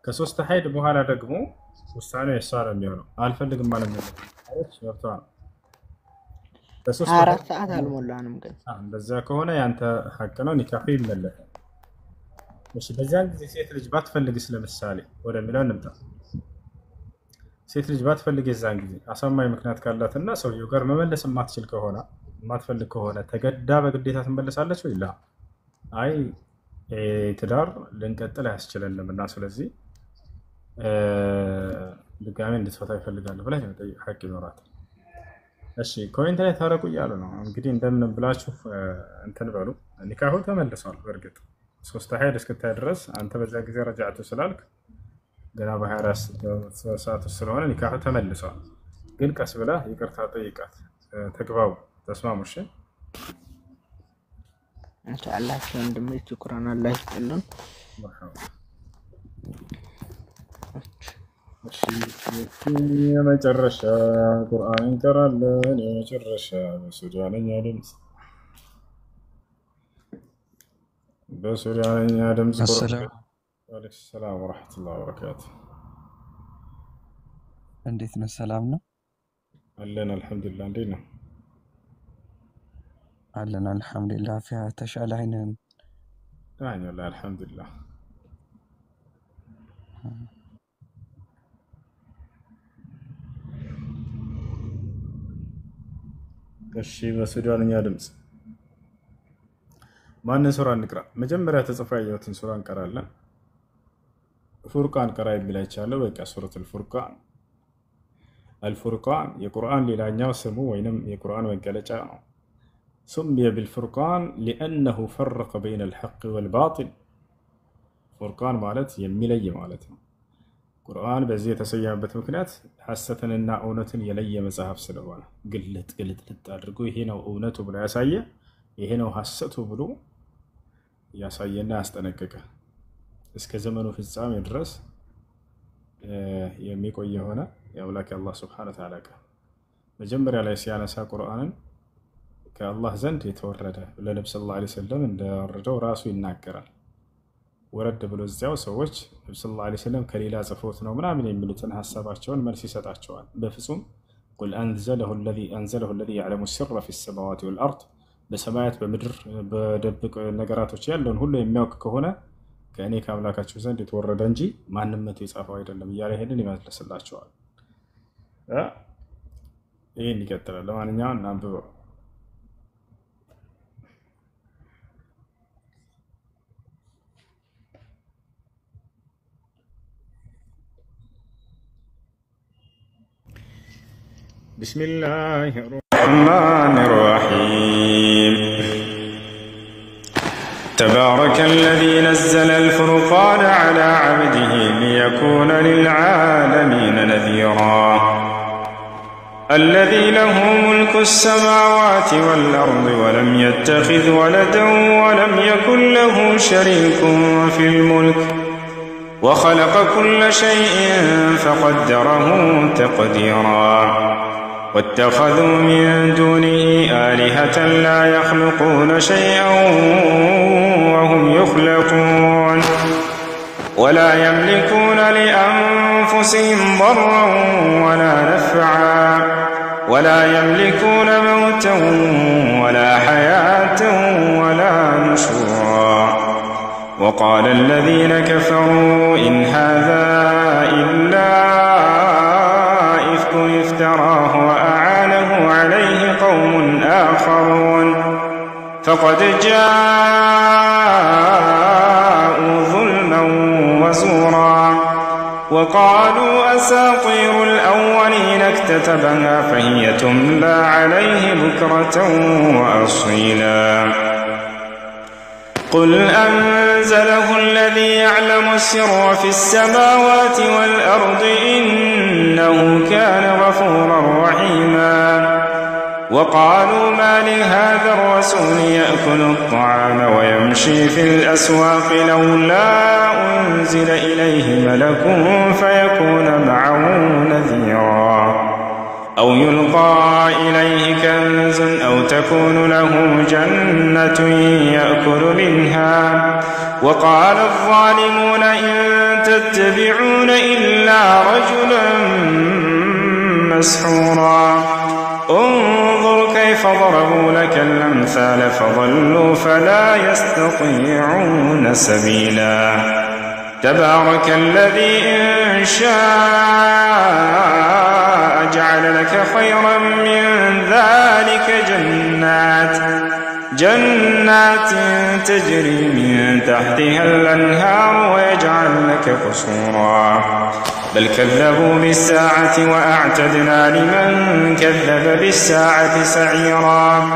Speaker 2: ከሶስት ሀይድ በኋላ ደግሞ ውሳኔው የሷ ነው የሚሆነው። አልፈልግም ማለት ነው ወርቷል። በሶስት
Speaker 15: 24 ሰዓት አልሞላንም ግን
Speaker 2: እንደዛ ከሆነ ያንተ ሐቅ ነው፣ ኒካሁ ይመለሳል። እሺ በዛን ጊዜ ሴት ልጅ ባትፈልግስ ለምሳሌ ወደሚለው እንምጣ። ሴት ልጅ ባትፈልግ የዛን ጊዜ አሳማኝ ምክንያት ካላትና ሰውየው ጋር መመለስ የማትችል ከሆነ የማትፈልግ ከሆነ ተገዳ በግዴታ ትመለሳለች ወይ? ላ አይ ትዳር ልንቀጥል አያስችለንም እና ስለዚህ ድጋሜ እንድትፈታ ይፈልጋሉ ብላ የመጠየቅ ሐቅ ይኖራታል። እሺ ኮሜንት ላይ ታረቁ እያሉ ነው እንግዲህ እንደምን ብላችሁ እንትን በሉ። ኒካሁ ተመልሷል። በእርግጥ ሶስት ሀይድ እስክታይ ድረስ አንተ በዛ ጊዜ ረጃዕቱ ስላልክ ገና በ24 ሰዓት ስለሆነ ኒካሁ ተመልሷል። ግን ቀስ ብላ ይቅርታ ጠይቃት፣ ተግባቡ፣ ተስማሙ። እሺ
Speaker 15: ኢንሻአላህ ወንድሜ ሽኩራን አላህ ይስጥልን።
Speaker 2: የመጨረሻ ቁርአን እንቀራለን። የመጨረሻ በሱዳንኛ ድምፅ ወአለይኩም ሰላም ወራህመቱላሂ ወበረካቱ።
Speaker 16: እንዴት ነው? ሰላም ነው
Speaker 2: አለን አልሐምዱሊላህ። እንዴት ነው?
Speaker 16: አለን አልሐምዱሊላህ። ፊያ ተሻለ አይነን
Speaker 2: አኛላ አልሐምዱሊላህ። እሺ በሱዳንኛ ድምፅ ማንን ሱራ እንቅራ? መጀመሪያ ተጽፎ ያየሁትን ሱራ እንቀራለን። ፉርቃን ቀራ የሚል አይቻለሁ። በቃ ሱረቱል ፉርቃን። አልፉርቃን የቁርአን ሌላኛው ስሙ ወይንም የቁርአን መገለጫ ነው። ሱምየ ቢልፉርቃን ሊአነሁ ፈረቀ በይነ አልሐቅ ወልባጢል። ፉርቃን ማለት የሚለይ ማለት ነው። ቁርአን በዚህ የተሰየመበት ምክንያት ሐሰትንና እውነትን የለየ መጽሐፍ ስለሆነ ግልጥ አድርጎ ይሄ ነው እውነቱ ብሎ ያሳየ፣ ይሄ ነው ሐሰቱ ብሎ ያሳየና ያስጠነቀቀ እስከ ዘመኑ ፍጻሜ ድረስ የሚቆይ የሆነ የአምላክ አላህ ሱብሓነሁ ወተዓላ መጀመሪያ ላይ ሲያነሳ ቁርአንን ከአላህ ዘንድ የተወረደ ለነብዩ ሰለላሁ ዐለይሂ ወሰለም እንደወረደው ራሱ ይናገራል። ወረድ ብሎ እዚያው ሰዎች ነብዩ ሰለላሁ ዐለይሂ ወሰለም ከሌላ ጽፎት ነው ምናምን የሚሉትን ሐሳባቸውን መልስ ይሰጣቸዋል። በፍጹም ቁል አንዘለሁ الذي يعلم السر في السماوات والأرض በሰማያት በምድር በደብቅ ነገራቶች ያለውን ሁሉ የሚያውቅ ከሆነ ከእኔ ከአምላካችሁ ዘንድ የተወረደ እንጂ ማንም መቶ የጻፈው አይደለም እያለ ይሄንን ይመልስላቸዋል። ይሄን ይቀጥላል። ለማንኛውም እናንብበው። بسم الله الرحمن الرحيم تبارك الذي نزل الفرقان على عبده ليكون للعالمين نذيرا الذي له ملك السماوات والأرض ولم يتخذ ولدا ولم يكن له شريك في الملك وخلق كل شيء فقدره تقديرا واتخذوا من دونه آلهة لا يخلقون شيئا وهم يخلقون ولا يملكون لأنفسهم ضرا ولا نفعا ولا يملكون موتا ولا حياة ولا نشورا وقال الذين كفروا إن هذا إلا إفك افتراه وأعانه عليه قوم آخرون فقد جاءوا ظلما وزورا وقالوا أساطير الأولين اكتتبها فهي تملى عليه بكرة وأصيلا قل أنزله الذي يعلم السر في السماوات والأرض إنه كان غفورا رحيما وقالوا ما لهذا الرسول يأكل الطعام ويمشي في الأسواق لولا أنزل إليه ملك فيكون معه نذيرا أو يلقى إليه كنز أو تكون له جنة يأكل منها وقال الظالمون إن تتبعون إلا رجلا مسحورا انظر كيف ضربوا لك الأمثال فضلوا فلا يستطيعون سبيلا تبارك الذي إن شاء جعل لك خيرا من ذلك جنات تجري من تحتها الأنهار ويجعل لك قصورا بل كذبوا بالساعة وأعتدنا لمن كذب بالساعة سعيرا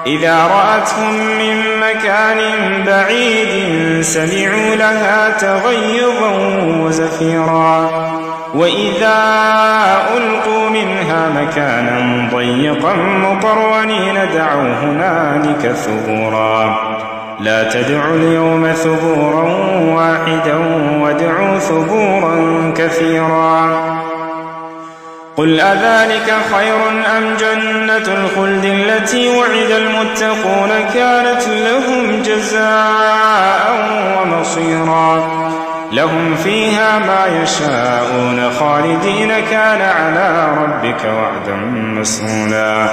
Speaker 2: إذا رأتهم من مكان بعيد سمعوا لها تغيظا وزفيرا وإذا ألقوا منها مكانا ضيقا مقرنين دعوا هنالك ثبورا لا تدعوا اليوم ثبورا واحدا وادعوا ثبورا كثيرا قل أذلك خير أم جنة الخلد التي وعد المتقون كانت لهم جزاء ومصيرا لهم فيها ما يشاءون خالدين كان على ربك وعدا مسئولا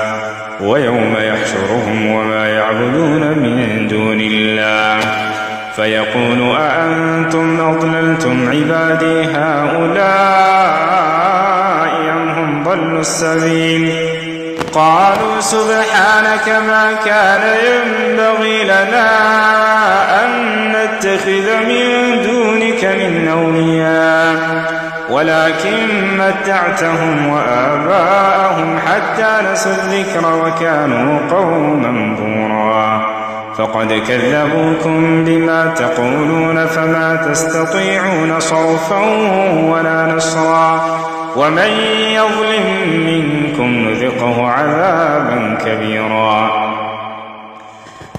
Speaker 2: ويوم يحشرهم وما يعبدون من دون الله فيقول أأنتم أضللتم عبادي هؤلاء أم هم ضلوا السبيل قالوا سبحانك ما كان ينبغي لنا أن نتخذ من دونك من أولياء ولكن متعتهم وآباءهم حتى نسوا الذكر وكانوا قوما بورا فقد كذبوكم بما تقولون فما تستطيعون صرفا ولا نصرا ومن يظلم منكم نذقه عذابا كبيرا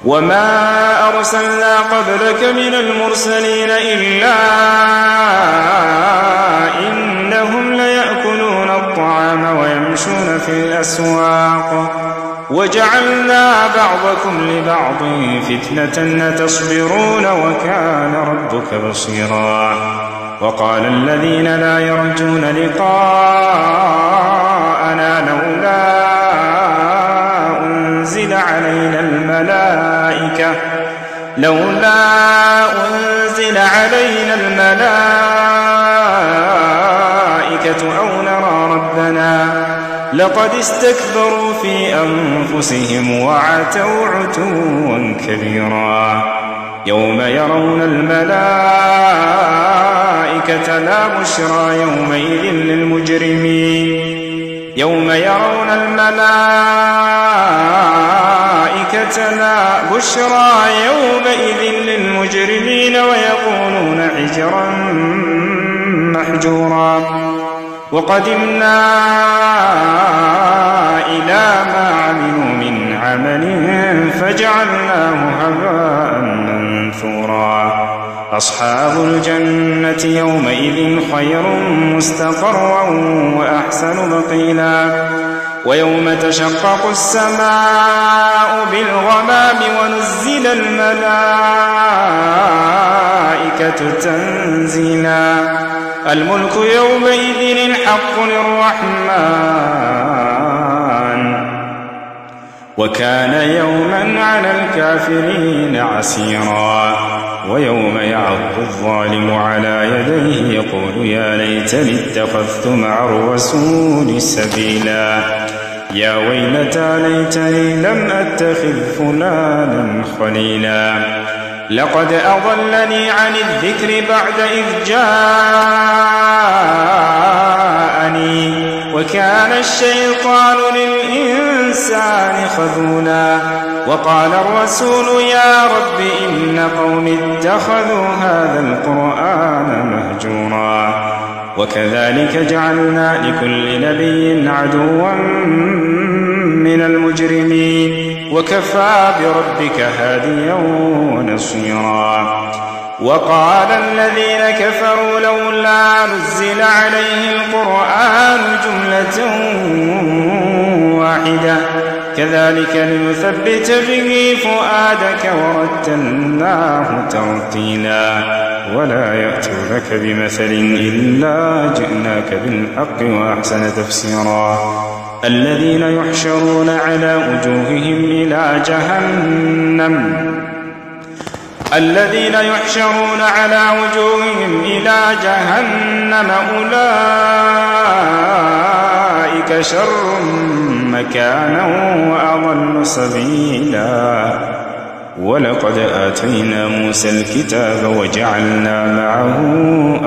Speaker 2: وما أرسلنا قبلك من المرسلين إلا إنهم ليأكلون الطعام ويمشون في الأسواق وجعلنا بعضكم لبعض فتنة تصبرون وكان ربك بصيرا وقال الذين لا يرجون لقاءنا لولا أنزل علينا الملائكة أو نرى ربنا لقد استكبروا في أنفسهم وعتوا عتوا كبيرا يوم يرون الملائكة لا بشرى يومئذ للمجرمين يوم يرون الملائكة لا بشرى يومئذ للمجرمين ويقولون حجرا محجورا وقدمنا إلى ما عملوا من عمل فجعلناه هباء منثورا أصحاب الجنة يومئذ خير مستقرا وأحسن مقيلا ويوم تشقق السماء بالغمام ونزل الملائكة تنزيلا الملك يومئذ الحق للرحمن وكان يوما على الكافرين عسيرا ويوم يعض الظالم على يديه يقول يا ليتني اتخذت مع الرسول سبيلا يا ويلتى ليتني لم أتخذ فلانا خليلا لقد أضلني عن الذكر بعد إذ جاءني وكان الشيطان للإنسان خذولا وقال الرسول يا رب إن قومي اتخذوا هذا القرآن مهجورا وكذلك جعلنا لكل نبي عدوا من المجرمين وكفى بربك هاديا ونصيرا وقال الذين كفروا لولا نزل عليه القرآن جملة واحدة كذلك لنثبت به فؤادك ورتلناه ترتيلا ولا يأتونك بمثل إلا جئناك بالحق وأحسن تفسيرا الذين يحشرون على وجوههم إلى جهنم أولئك شر مكانا وأضل سبيلا ولقد آتينا موسى الكتاب وجعلنا معه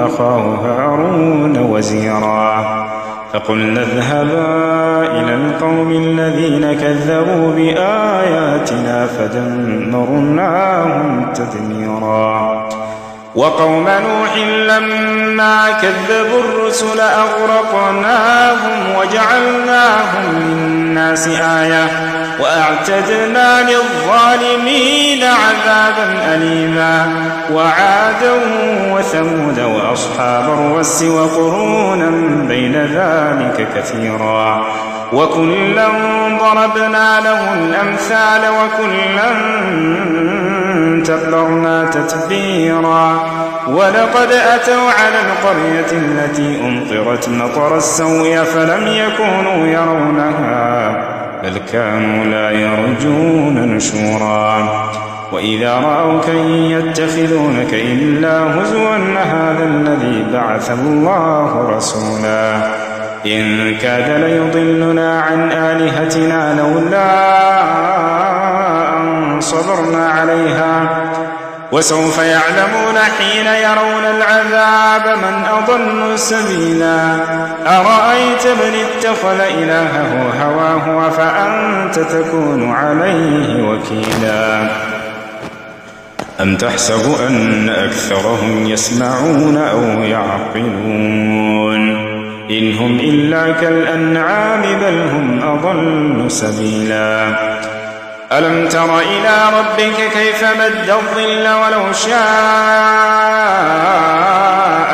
Speaker 2: أخاه هارون وزيرا فقلنا اذهبا إلى القوم الذين كذبوا بآياتنا فدمرناهم تدميرا وقوم نوح لما كذبوا الرسل أغرقناهم وجعلناهم للناس آية وأعتدنا للظالمين عذابا أليما وعادا وثمود وأصحاب الرس وقرونا بين ذلك كثيرا وكلا ضربنا له الأمثال وكلا تبرنا تتبيرا ولقد أتوا على القرية التي أمطرت مطر السوء فلم يكونوا يرونها بل كانوا لا يرجون نشورا وإذا رأوك يتخذونك إلا هزوا هذا الذي بعث الله رسولا إن كاد ليضلنا عن آلهتنا لولا أن صبرنا عليها وسوف يعلمون حين يرون العذاب من أضل سبيلا أرأيت من اتخذ إلهه هواه فأنت تكون عليه وكيلا أم تحسب أن أكثرهم يسمعون أو يعقلون إن هم إلا كالأنعام بل هم أضل سبيلا ألم تر إلى ربك كيف مد الظل ولو شاء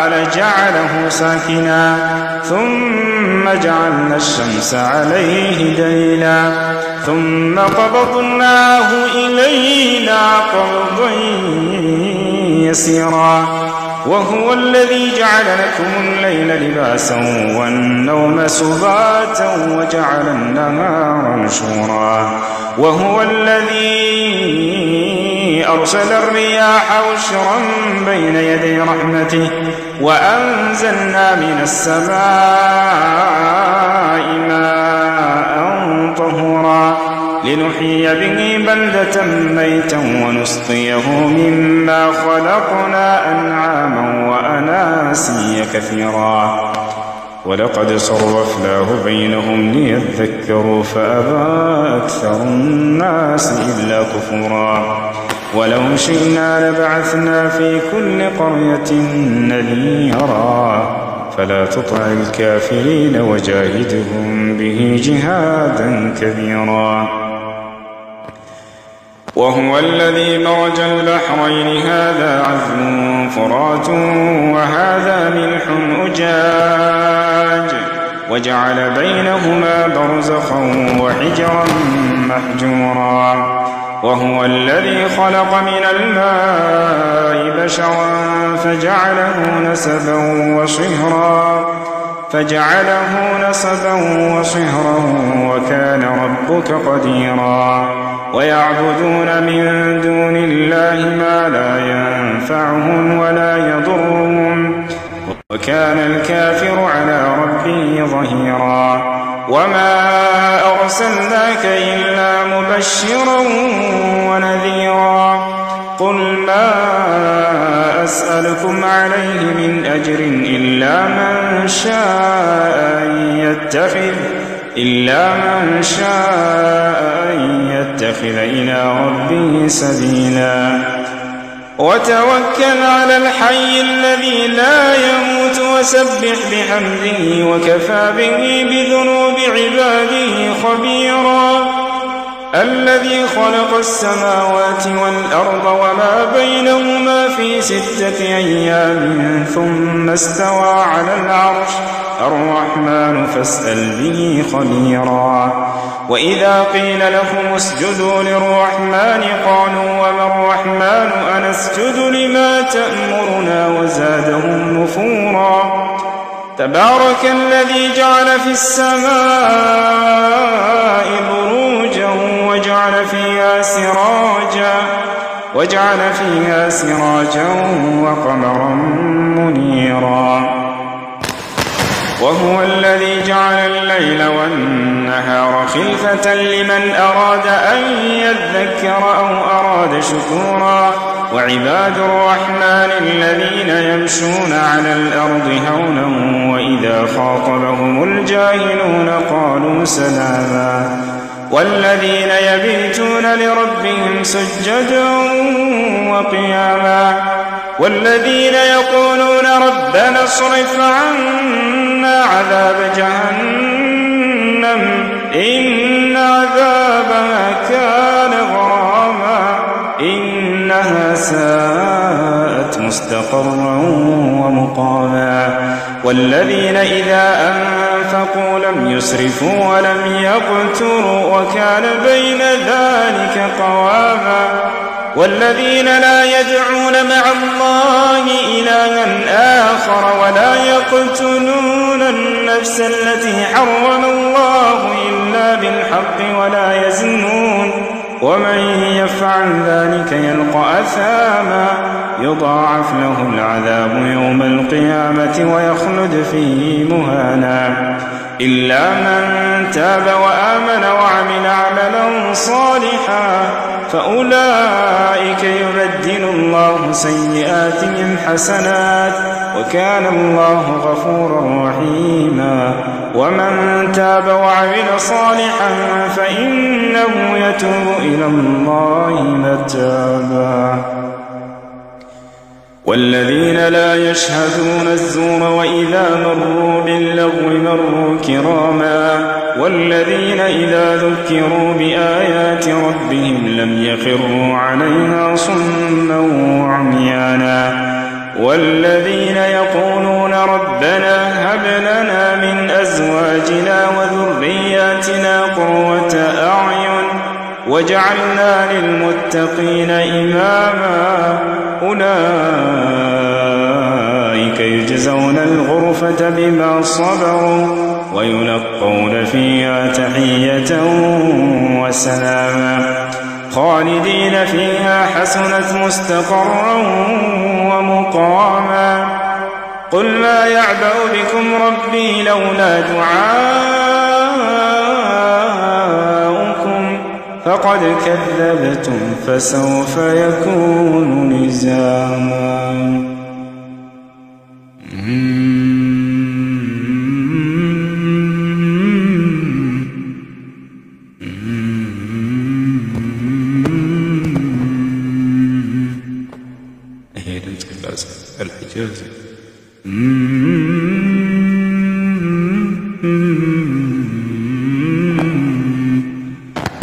Speaker 2: لجعله ساكنا ثم جعلنا الشمس عليه دليلا ثم قبضناه إلينا قبضا يسيرا وهو الذي جعل لكم الليل لباسا والنوم سباتا وجعل النهار نشورا وهو الذي أرسل الرياح بشرا بين يدي رحمته وأنزلنا من السماء ماء طهورا لنحيي به بلدة ميتا ونسقيه مما خلقنا أنعاما وأناسيا كثيرا ولقد صرفناه بينهم ليذكروا فأبى أكثر الناس إلا كفورا ولو شئنا لبعثنا في كل قرية نذيرا فلا تطع الكافرين وجاهدهم به جهادا كبيرا وهو الذي مرج البحرين هذا عذب فرات وهذا ملح أجاج وجعل بينهما برزخا وحجرا محجورا وهو الذي خلق من الماء بشرا فجعله نسبا وصهرا وكان ربك قديرا ويعبدون من دون الله ما لا ينفعهم ولا يضرهم وكان الكافر على ربه ظهيرا وما أرسلناك إلا مبشرا ونذيرا قل ما أسألكم عليه من أجر إلا من شاء أن يتخذ إلى ربه سبيلا وتوكل على الحي الذي لا يموت وسبح بحمده وكفى به بذنوب عباده خبيرا الذي خلق السماوات والأرض وما بينهما في 6 أيام ثم استوى على العرش الرحمن فاسأل به خبيرا وإذا قيل لهم اسجدوا للرحمن قالوا وما الرحمن أنسجد لما تأمرنا وزادهم نفورا تبارك الذي جعل في السماء بروجا وجعل فيها سراجا وقمرا منيرا وهو الذي جعل الليل والنهار خلفة لمن أراد أن يذكر أو أراد شكورا وعباد الرحمن الذين يمشون على الأرض هونا وإذا خاطبهم الجاهلون قالوا سلاما والذين يبيتون لربهم سجدا وقياما والذين يقولون ربنا اصرف عنا عذاب جهنم إن عذابها كان غراما إنها ساءت مستقرا ومقاما والذين إذا أنفقوا لم يسرفوا ولم يقتروا وكان بين ذلك قواما والذين لا يدعون مع الله إلها آخر ولا يقتلون النفس التي حرم الله إلا بالحق ولا يزنون ومن يفعل ذلك يلقى أثاما يضاعف له العذاب يوم القيامة ويخلد فيه مهانا إلا من تاب وآمن وعمل عملا صالحا فأولئك يبدل الله سيئاتهم حسنات وكان الله غفورا رحيما ومن تاب وعمل صالحا فإنه يتوب إلى الله متابا والذين لا يشهدون الزور وإذا مروا باللغو مروا كراما والذين إذا ذكروا بآيات ربهم لم يخروا عليها صما وعميانا والذين يقولون ربنا هب لنا من أزواجنا وذرياتنا قرة أعين وجعلنا للمتقين إماما أولئك يجزون الغرفة بما صبروا ويلقون فيها تحية وسلاما خالدين فيها حسنت مستقرا ومقاما قل ما يعبأ بكم ربي لولا دعاؤكم فقد كذبتم فسوف يكون لزاما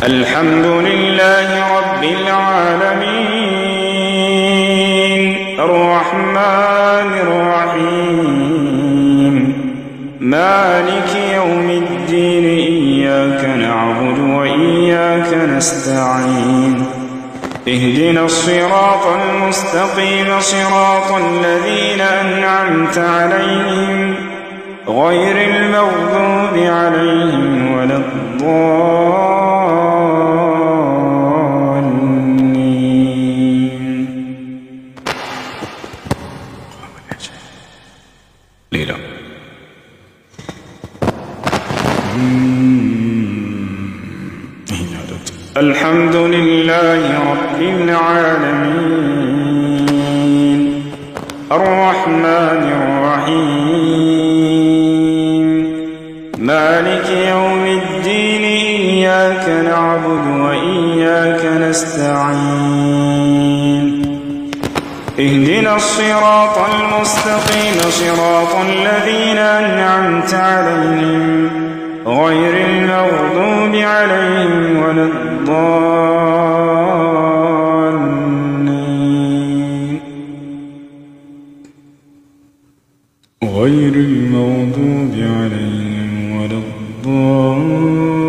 Speaker 17: الحمد لله رب العالمين الرحمن الرحيم مالك يوم الدين إياك نعبد وإياك نستعين اهدنا الصراط المستقيم صراط الذين أنعمت عليهم غير المغضوب عليهم ولا الضالين ليلى الحمد لله رب العالمين الرحمن الرحيم مالك يوم الدين إياك نعبد وإياك نستعين اهدنا الصراط المستقيم صراط الذين أنعمت عليهم غير المغضوب عليهم ولا الضالين غير المغضوب عليهم ولا الضالين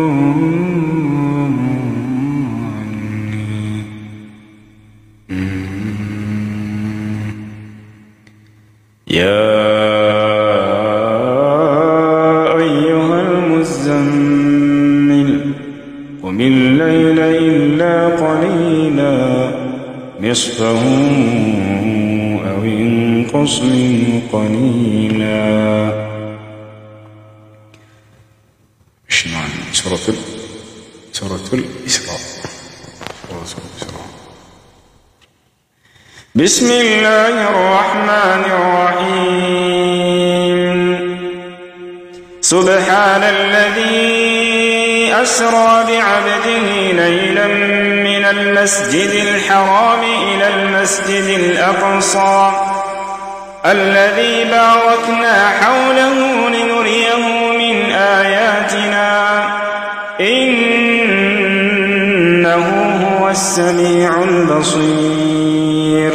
Speaker 17: يا أيها المزمل قم الليل إلا قليلا نصفه أو انقص منه قليلا سورة الإسراء بسم الله الرحمن الرحيم سبحان الذي أسرى بعبده ليلا من المسجد الحرام إلى المسجد الأقصى الذي باركنا حوله لنريه من آياتنا إنه هو السميع البصير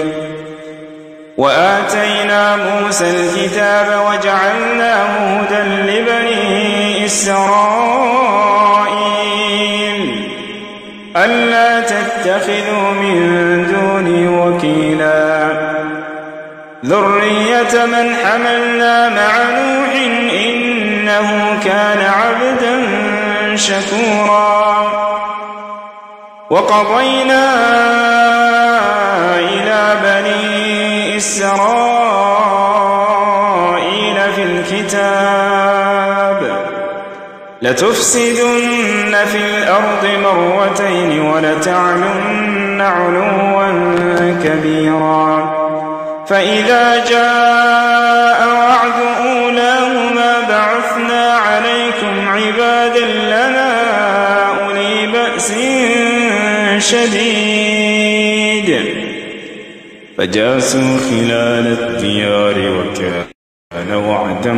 Speaker 17: وآتينا موسى الكتاب وجعلناه هدى لبني إسرائيل ألا تتخذوا من دوني وكيلا ذرية من حملنا مع نوح إنه كان عبدا شكورا وقضينا إلى بني إسرائيل في الكتاب لتفسدن في الأرض مرتين ولتعلن علوا كبيرا فإذا جاء وعد أولاهما بعثنا عليكم عبادا لنا أولي بأس شديد فجاسوا خلال الديار وكان وعدا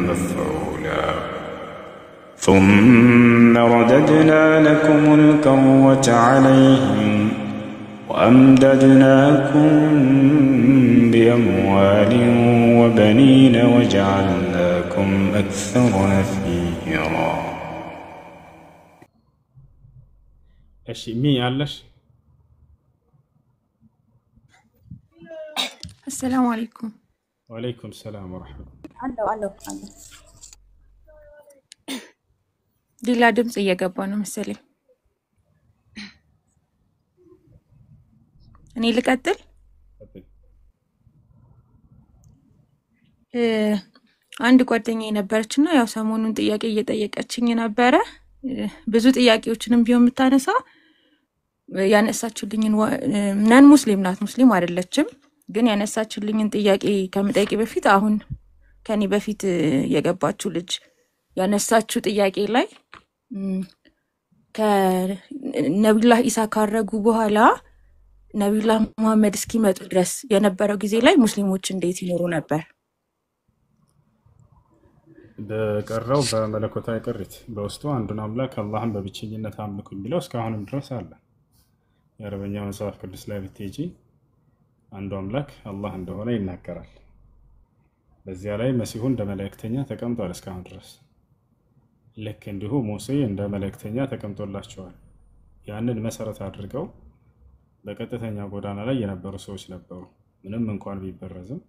Speaker 17: مفعولا ثم رددنا لكم الكرة عليهم وأمددناكم بأموال وبنين وجعلناكم أكثر نفيرا.
Speaker 2: እሺ ሚ አለሽ?
Speaker 18: السلام عليكم.
Speaker 2: وعليكم السلام ورحمة الله.
Speaker 18: አለው ሌላ ድምጽ እየገባ ነው መሰለኝ። እኔ ልቀጥል? አንድ ጓደኛዬ ነበረችና ያው ሰሞኑን ጥያቄ እየጠየቀችኝ ነበረ። ብዙ ጥያቄዎችንም ቢሆን የምታነሳ ያነሳችልኝን ነን ሙስሊም ናት፣ ሙስሊም አይደለችም። ግን ያነሳችልኝን ጥያቄ ከምጠይቅ በፊት አሁን ከኔ በፊት የገባችው ልጅ ያነሳችው ጥያቄ ላይ ከነብዩላህ ኢሳ ካረጉ በኋላ ነብዩላህ መሐመድ እስኪመጡ ድረስ የነበረው ጊዜ ላይ ሙስሊሞች እንዴት ይኖሩ ነበር?
Speaker 2: በቀረው በመለኮታዊ ቅሪት በውስጡ አንዱን አምላክ አላህን በብቸኝነት አምልኩ የሚለው እስካሁንም ድረስ አለ። የአረበኛ መጽሐፍ ቅዱስ ላይ ብትሄጂ አንዱ አምላክ አላህ እንደሆነ ይናገራል። በዚያ ላይ መሲሁ እንደ መልእክተኛ ተቀምጧል እስካሁን ድረስ። ልክ እንዲሁ ሙሴ እንደ መልእክተኛ ተቀምጦላቸዋል። ያንን መሰረት አድርገው በቀጥተኛ ጎዳና ላይ የነበሩ ሰዎች ነበሩ። ምንም እንኳን ቢበረዝም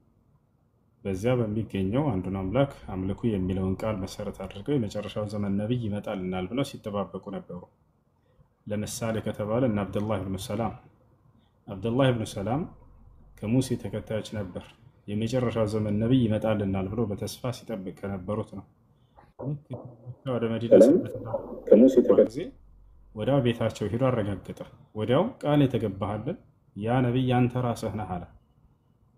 Speaker 2: በዚያ በሚገኘው አንዱን አምላክ አምልኩ የሚለውን ቃል መሰረት አድርገው የመጨረሻው ዘመን ነብይ ይመጣልናል ብለው ሲጠባበቁ ነበሩ። ለምሳሌ ከተባለ እነ አብዱላህ ኢብኑ ሰላም አብዱላህ ኢብኑ ሰላም ከሙሴ ተከታዮች ነበር። የመጨረሻው ዘመን ነብይ ይመጣልናል ብሎ በተስፋ ሲጠብቅ ከነበሩት ነው። ወደ መዲና ከሙሴ ጊዜ ወዲያው ቤታቸው ሄዶ አረጋገጠ። ወዲያው ቃል የተገባሃልን ያ ነብይ አንተ ራስህ ነህ አለ።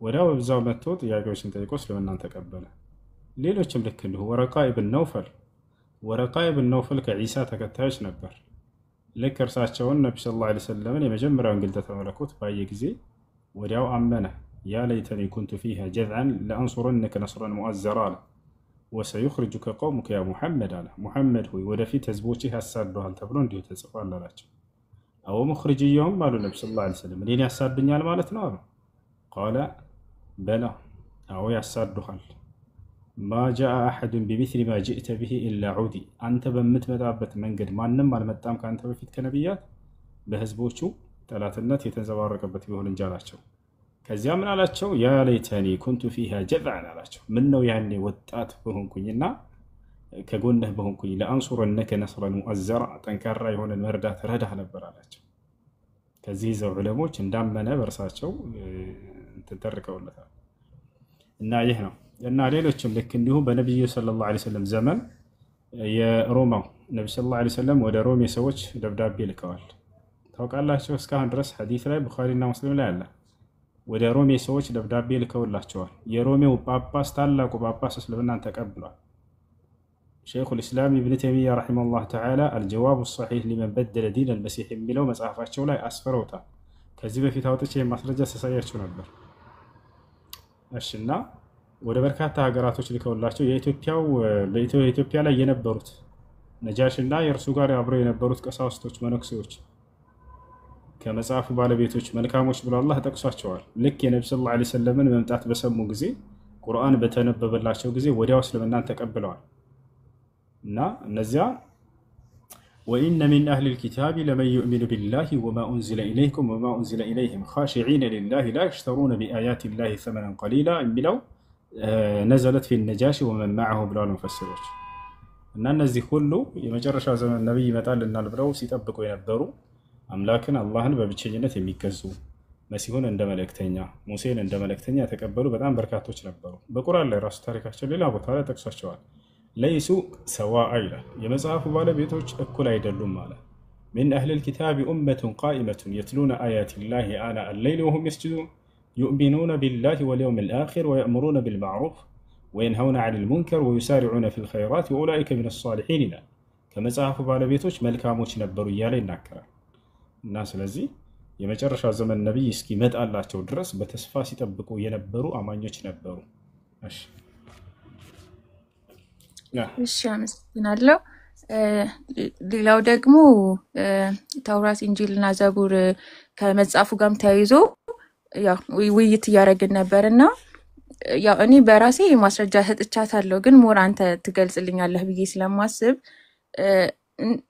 Speaker 2: ወዲያው በዛው መጥቶ ጥያቄዎችን ጠይቆ እስልምናን ተቀበለ። ሌሎችም ልክ እንዲሁ ወረቃ ኢብን ነውፈል ከዒሳ ተከታዮች ነበር። ልክ እርሳቸውን ነቢ ሰለላሁ ዐለይሂ ወሰለም የመጀመሪያውን ግልጠተ መለኮት ባየ ጊዜ ወዲያው አመነ። ያ ለይተኒ ኩንቱ ፊሃ ጀዝዐን ለአንሱረነከ ነስረን ሙዐዘራ አለ። ወሰዩኽሪጁከ ቀውሙከ ያ ሙሐመድ አለ። ሙሐመድ ሆይ ወደፊት ህዝቦችህ ያሳዱሃል ተብሎ እንዲሁ ተጽፏል አላቸው። አዎ ሙኽሪጅየሁም አሉ ነቢ ሰለላሁ ዐለይሂ ወሰለም እኔን ያሳዱኛል ማለት ነው አሉ። ቃለ በላ አዎ ያሳዱሃል። ማ ጃአ አሐዱን ቢሚስሊ ማ ጅእተ ቢሂ ኢላ ዑዲ አንተ በምትመጣበት መንገድ ማንም አልመጣም ከአንተ በፊት ከነቢያት በህዝቦቹ ጠላትነት የተንጸባረቀበት ቢሆን እንጂ አላቸው። ከዚያ ምን አላቸው? ያ ለይተኒ ኩንቱ ፊሃ ጀዝዐን አላቸው። ምን ነው ያኔ ወጣት በሆንኩኝና ከጎንህ በሆንኩኝ ለአንሱረነከ ነስረን ሙዐዘራ ጠንካራ የሆነ መርዳት ረዳህ ነበር አላቸው። ከዚህ ዘው ዑለሞች እንዳመነ በእርሳቸው ተተርከውለታል። እና ይህ ነው እና ሌሎችም ልክ እንዲሁ በነቢዩ ሰለላሁ ዐለይሂ ወሰለም ዘመን የሮማው ነብዩ ሰለላሁ ዐለይሂ ወሰለም ወደ ሮሜ ሰዎች ደብዳቤ ልከዋል። ታውቃላችሁ እስካሁን ድረስ ሐዲስ ላይ ቡኻሪና ሙስሊም ላይ አለ። ወደ ሮሜ ሰዎች ደብዳቤ ልከውላቸዋል። የሮሜው ጳጳስ ታላቁ ጳጳስ እስልምናን ተቀብሏል። ሸይኹል ኢስላም ኢብኑ ተይሚያ ረሒመሁላህ ተዓላ አልጀዋቡ ሰሒህ ሊመን በደለ ዲን አልመሲሕ የሚለው መጽሐፋቸው ላይ አስፈረውታል። ከዚህ በፊት አውጥቼ ማስረጃ ተሳያችሁ ነበር። እሺና ወደ በርካታ ሀገራቶች ልከውላቸው በኢትዮጵያ ላይ የነበሩት ነጃሽና የእርሱ ጋር አብረው የነበሩት ቀሳውስቶች መነኩሴዎች ከመጽሐፉ ባለቤቶች መልካሞች ብሎ አላህ ጠቅሷቸዋል። ልክ የነብዩ ሰለላሁ ዐለይሂ ወሰለምን መምጣት በሰሙ ጊዜ ቁርአን በተነበበላቸው ጊዜ ወዲያው እስልምናን ተቀብለዋል። እና እነዚያ ወኢነ ሚን አህሊል ኪታቢ ለመን ዩእሚኑ ቢላሂ ወማ ኡንዚለ ኢለይኩም ወማ ኡንዚለ ኢለይሂም ኻሺዒነ ሊላሂ ላ የሽተሩነ ቢአያቲላሂ ሰመነን ቀሊላ የሚለው ነዘለት ፊ ነጃሺ ወመን መዐሁ ብለዋል ሙፈሲሮች። እና እነዚህ ሁሉ የመጨረሻው ዘመን ነብይ ይመጣልናል ብለው ሲጠብቁ የነበሩ አምላክን አላህን በብቸኝነት የሚገዙ መሲሁን እንደ መልእክተኛ ሙሴን እንደ መልእክተኛ የተቀበሉ በጣም በርካቶች ነበሩ። በቁርአን ላይ ራሱ ታሪካቸው ሌላ ቦታ ላይ ጠቅሷቸዋል። ለይሱ ሰዋአ ይላል። የመጽሐፉ ባለቤቶች እኩል አይደሉም ማለት ሚን አህሊል ኪታቢ ኡመቱን ቃኢመቱን የትሉነ አያቲላሂ አና አለይሊ ወሁም የስጁዱን ዩእሚኑነ ቢላሂ ወልየውሚል አኺር ወየእሙሩነ ቢልማዕሩፍ ወየንሀውነ ዐኒል ሙንከር ወዩሳሪዑነ ፊል ኸይራት ወኡላኢከ ሚነ ሷሊሒን ይላል። ከመጽሐፉ ባለቤቶች መልካሞች ነበሩ እያለ ይናገራል። እና ስለዚህ የመጨረሻ ዘመን ነብይ እስኪመጣላቸው ድረስ በተስፋ ሲጠብቁ የነበሩ አማኞች ነበሩ።
Speaker 18: እሺ አመሰግናለሁ። ሌላው ደግሞ ተውራት፣ ኢንጂልና ዘቡር ከመጽሐፉ ጋርም ተያይዞ ያው ውይይት እያደረግን ነበርና ያው እኔ በራሴ ማስረጃ ሰጥቻታለሁ፣ ግን ሞር አንተ ትገልጽልኛለህ ብዬ ስለማስብ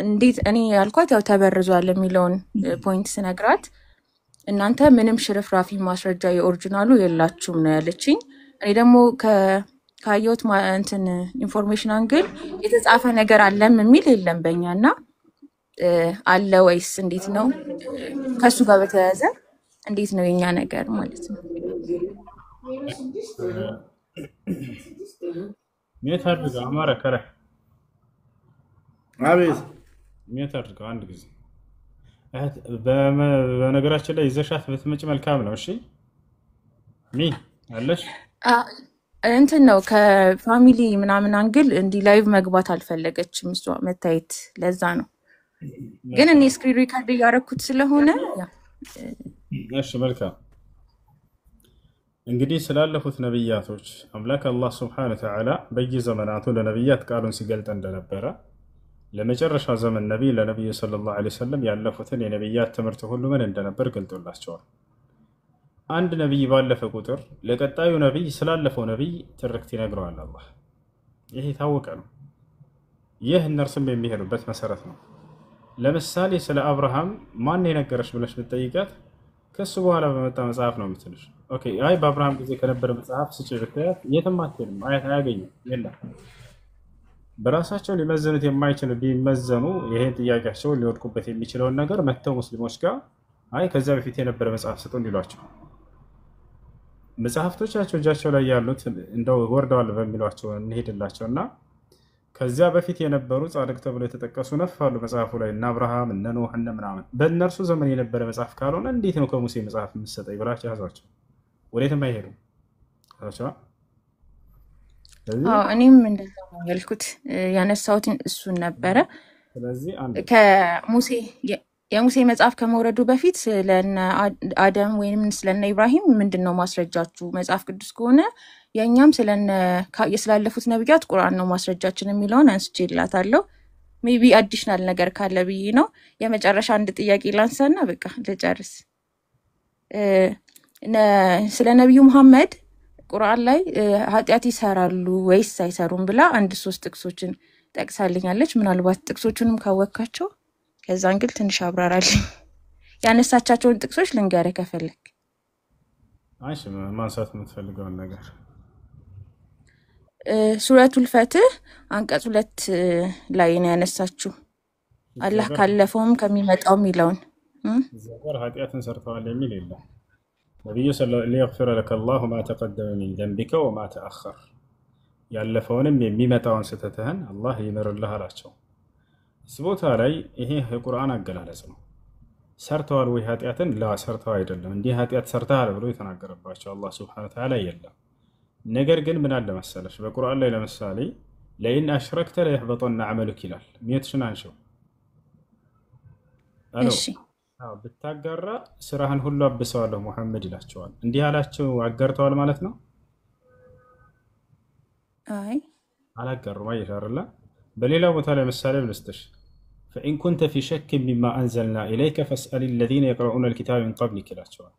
Speaker 18: እንዴት እኔ ያልኳት ያው ተበርዟል የሚለውን ፖይንት ስነግራት እናንተ ምንም ሽርፍራፊ ማስረጃ የኦሪጂናሉ የላችሁም ነው ያለችኝ። እኔ ደግሞ ካየሁት እንትን ኢንፎርሜሽን አንግል የተጻፈ ነገር አለም የሚል የለም በእኛና አለ ወይስ እንዴት ነው? ከሱ ጋር በተያያዘ እንዴት ነው የኛ ነገር ማለት ነው?
Speaker 2: ሜት አድርገው አማረ ከረ አቤት ሜት አድርገው አንድ ጊዜ በነገራችን ላይ ይዘሻት ብትመጪ መልካም ነው። እሺ ሚ አለሽ
Speaker 18: እንትን ነው ከፋሚሊ ምናምን አንግል እንዲህ ላይቭ መግባት አልፈለገችም እሷ መታየት፣ ለዛ ነው። ግን እኔ ስክሪን ሪካርድ እያደረኩት ስለሆነ
Speaker 2: እሺ መልካም። እንግዲህ ስላለፉት ነብያቶች አምላክ አላህ Subhanahu Wa Ta'ala በየዘመናቱ ለነብያት ቃሉን ሲገልጥ እንደነበረ ለመጨረሻው ዘመን ነብይ ለነብዩ ሰለላሁ ዐለይሂ ወሰለም ያለፉትን የነብያት ትምህርት ሁሉ ምን እንደነበር ገልጦላቸዋል። አንድ ነብይ ባለፈ ቁጥር ለቀጣዩ ነብይ ስላለፈው ነብይ ትርክት ይነግረዋል አላህ። ይሄ ታወቀ ነው። ይህ እነርሱም የሚሄዱበት መሰረት ነው። ለምሳሌ ስለ አብርሃም ማን የነገረሽ ብለሽ ብትጠይቃት ከሱ በኋላ በመጣ መጽሐፍ ነው የምትልሽ። ኦኬ አይ በአብርሃም ጊዜ ከነበረ መጽሐፍ ስጪ ብትያት የትም አትሄድም፣ አያገኝም፣ የለም። በራሳቸው ሊመዘኑት የማይችሉ ቢመዘኑ ይሄን ጥያቄያቸውን ሊወድቁበት የሚችለውን ነገር መተው ሙስሊሞች ጋር አይ ከዛ በፊት የነበረ መጽሐፍ ስጡን ይሏቸው። መጽሐፍቶቻቸው እጃቸው ላይ ያሉት እንደው ወርደዋል በሚሏቸው እንሄድላቸውና ከዚያ በፊት የነበሩ ጻድቅ ተብሎ የተጠቀሱ ነፋሉ መጽሐፉ ላይ እና አብርሃም እነ ኖህ እነ ምናምን በእነርሱ ዘመን የነበረ መጽሐፍ ካልሆነ እንዴት ነው ከሙሴ መጽሐፍ የምትሰጠኝ ብላችሁ ያዟቸው። ወዴትም አይሄዱም።
Speaker 18: እኔም እንደዛ ነው ያልኩት፣ ያነሳሁት እሱን ነበረ።
Speaker 2: ስለዚህ
Speaker 18: ከሙሴ የሙሴ መጽሐፍ ከመውረዱ በፊት ስለነ አደም ወይንም ስለነ ኢብራሂም ምንድነው ማስረጃችሁ? መጽሐፍ ቅዱስ ከሆነ የኛም ስላለፉት ነብያት ቁርአን ነው ማስረጃችን የሚለውን አንስቼላታለሁ። ሜቢ አዲሽናል ነገር ካለ ብዬ ነው። የመጨረሻ አንድ ጥያቄ ላንሳና በቃ ልጨርስ። ስለ ነብዩ መሐመድ ቁርአን ላይ ኃጢአት ይሰራሉ ወይስ አይሰሩም ብላ 1-3 ጥቅሶችን ጠቅሳልኛለች። ምናልባት ጥቅሶቹንም ካወካቸው ከዛ እንግል ትንሽ አብራራልኝ። ያነሳቻቸውን ጥቅሶች ልንገርህ ከፈለክ።
Speaker 2: አይሽ ማንሳት የምትፈልገውን ነገር
Speaker 18: ሱረቱል ፈትህ አንቀጽ 2 ላይ ነው ያነሳችው። አላህ ካለፈውም ከሚመጣው ይለውን
Speaker 2: ዘበር ኃጢአትን ሰርተዋል የሚል የለም። ነብዩ ሰለላሁ ዐለይሂ ወሰለም ለከ الله ما تقدم من ذنبك وما تأخر ያለፈውንም የሚመጣውን ስተትህን አላህ ይምርልህ አላቸው። ስቦታ ላይ ይሄ የቁርአን አገላለጽ ነው። ሰርተዋል ወይ ኃጢአትን? ላ ሰርተው አይደለም። እንዲህ ኃጢአት ሰርተሃል ብሎ የተናገረባቸው አላህ Subhanahu Wa Ta'ala የለም። ነገር ግን ምን አለ መሰለሽ በቁርአን ላይ ለምሳሌ ለኢን አሽረክተ ለይህበጠና ዐመሉክ ይላል። ሚየትሽን አንሺው። እሺ ብታጋራ ስራህን ሁሉ አብሰዋለሁ ሙሐመድ ይላቸዋል። እንዲህ አላቸው አጋርተዋል ማለት ነው?
Speaker 18: አይ
Speaker 2: አላጋሩም። አይሻርላ በሌላ ቦታ ላይ ምሳሌ ልስጥሽ። فإن كنت في شك مما أنزلنا إليك فاسأل الذين يقرؤون الكتاب من قبلك ይላቸዋል።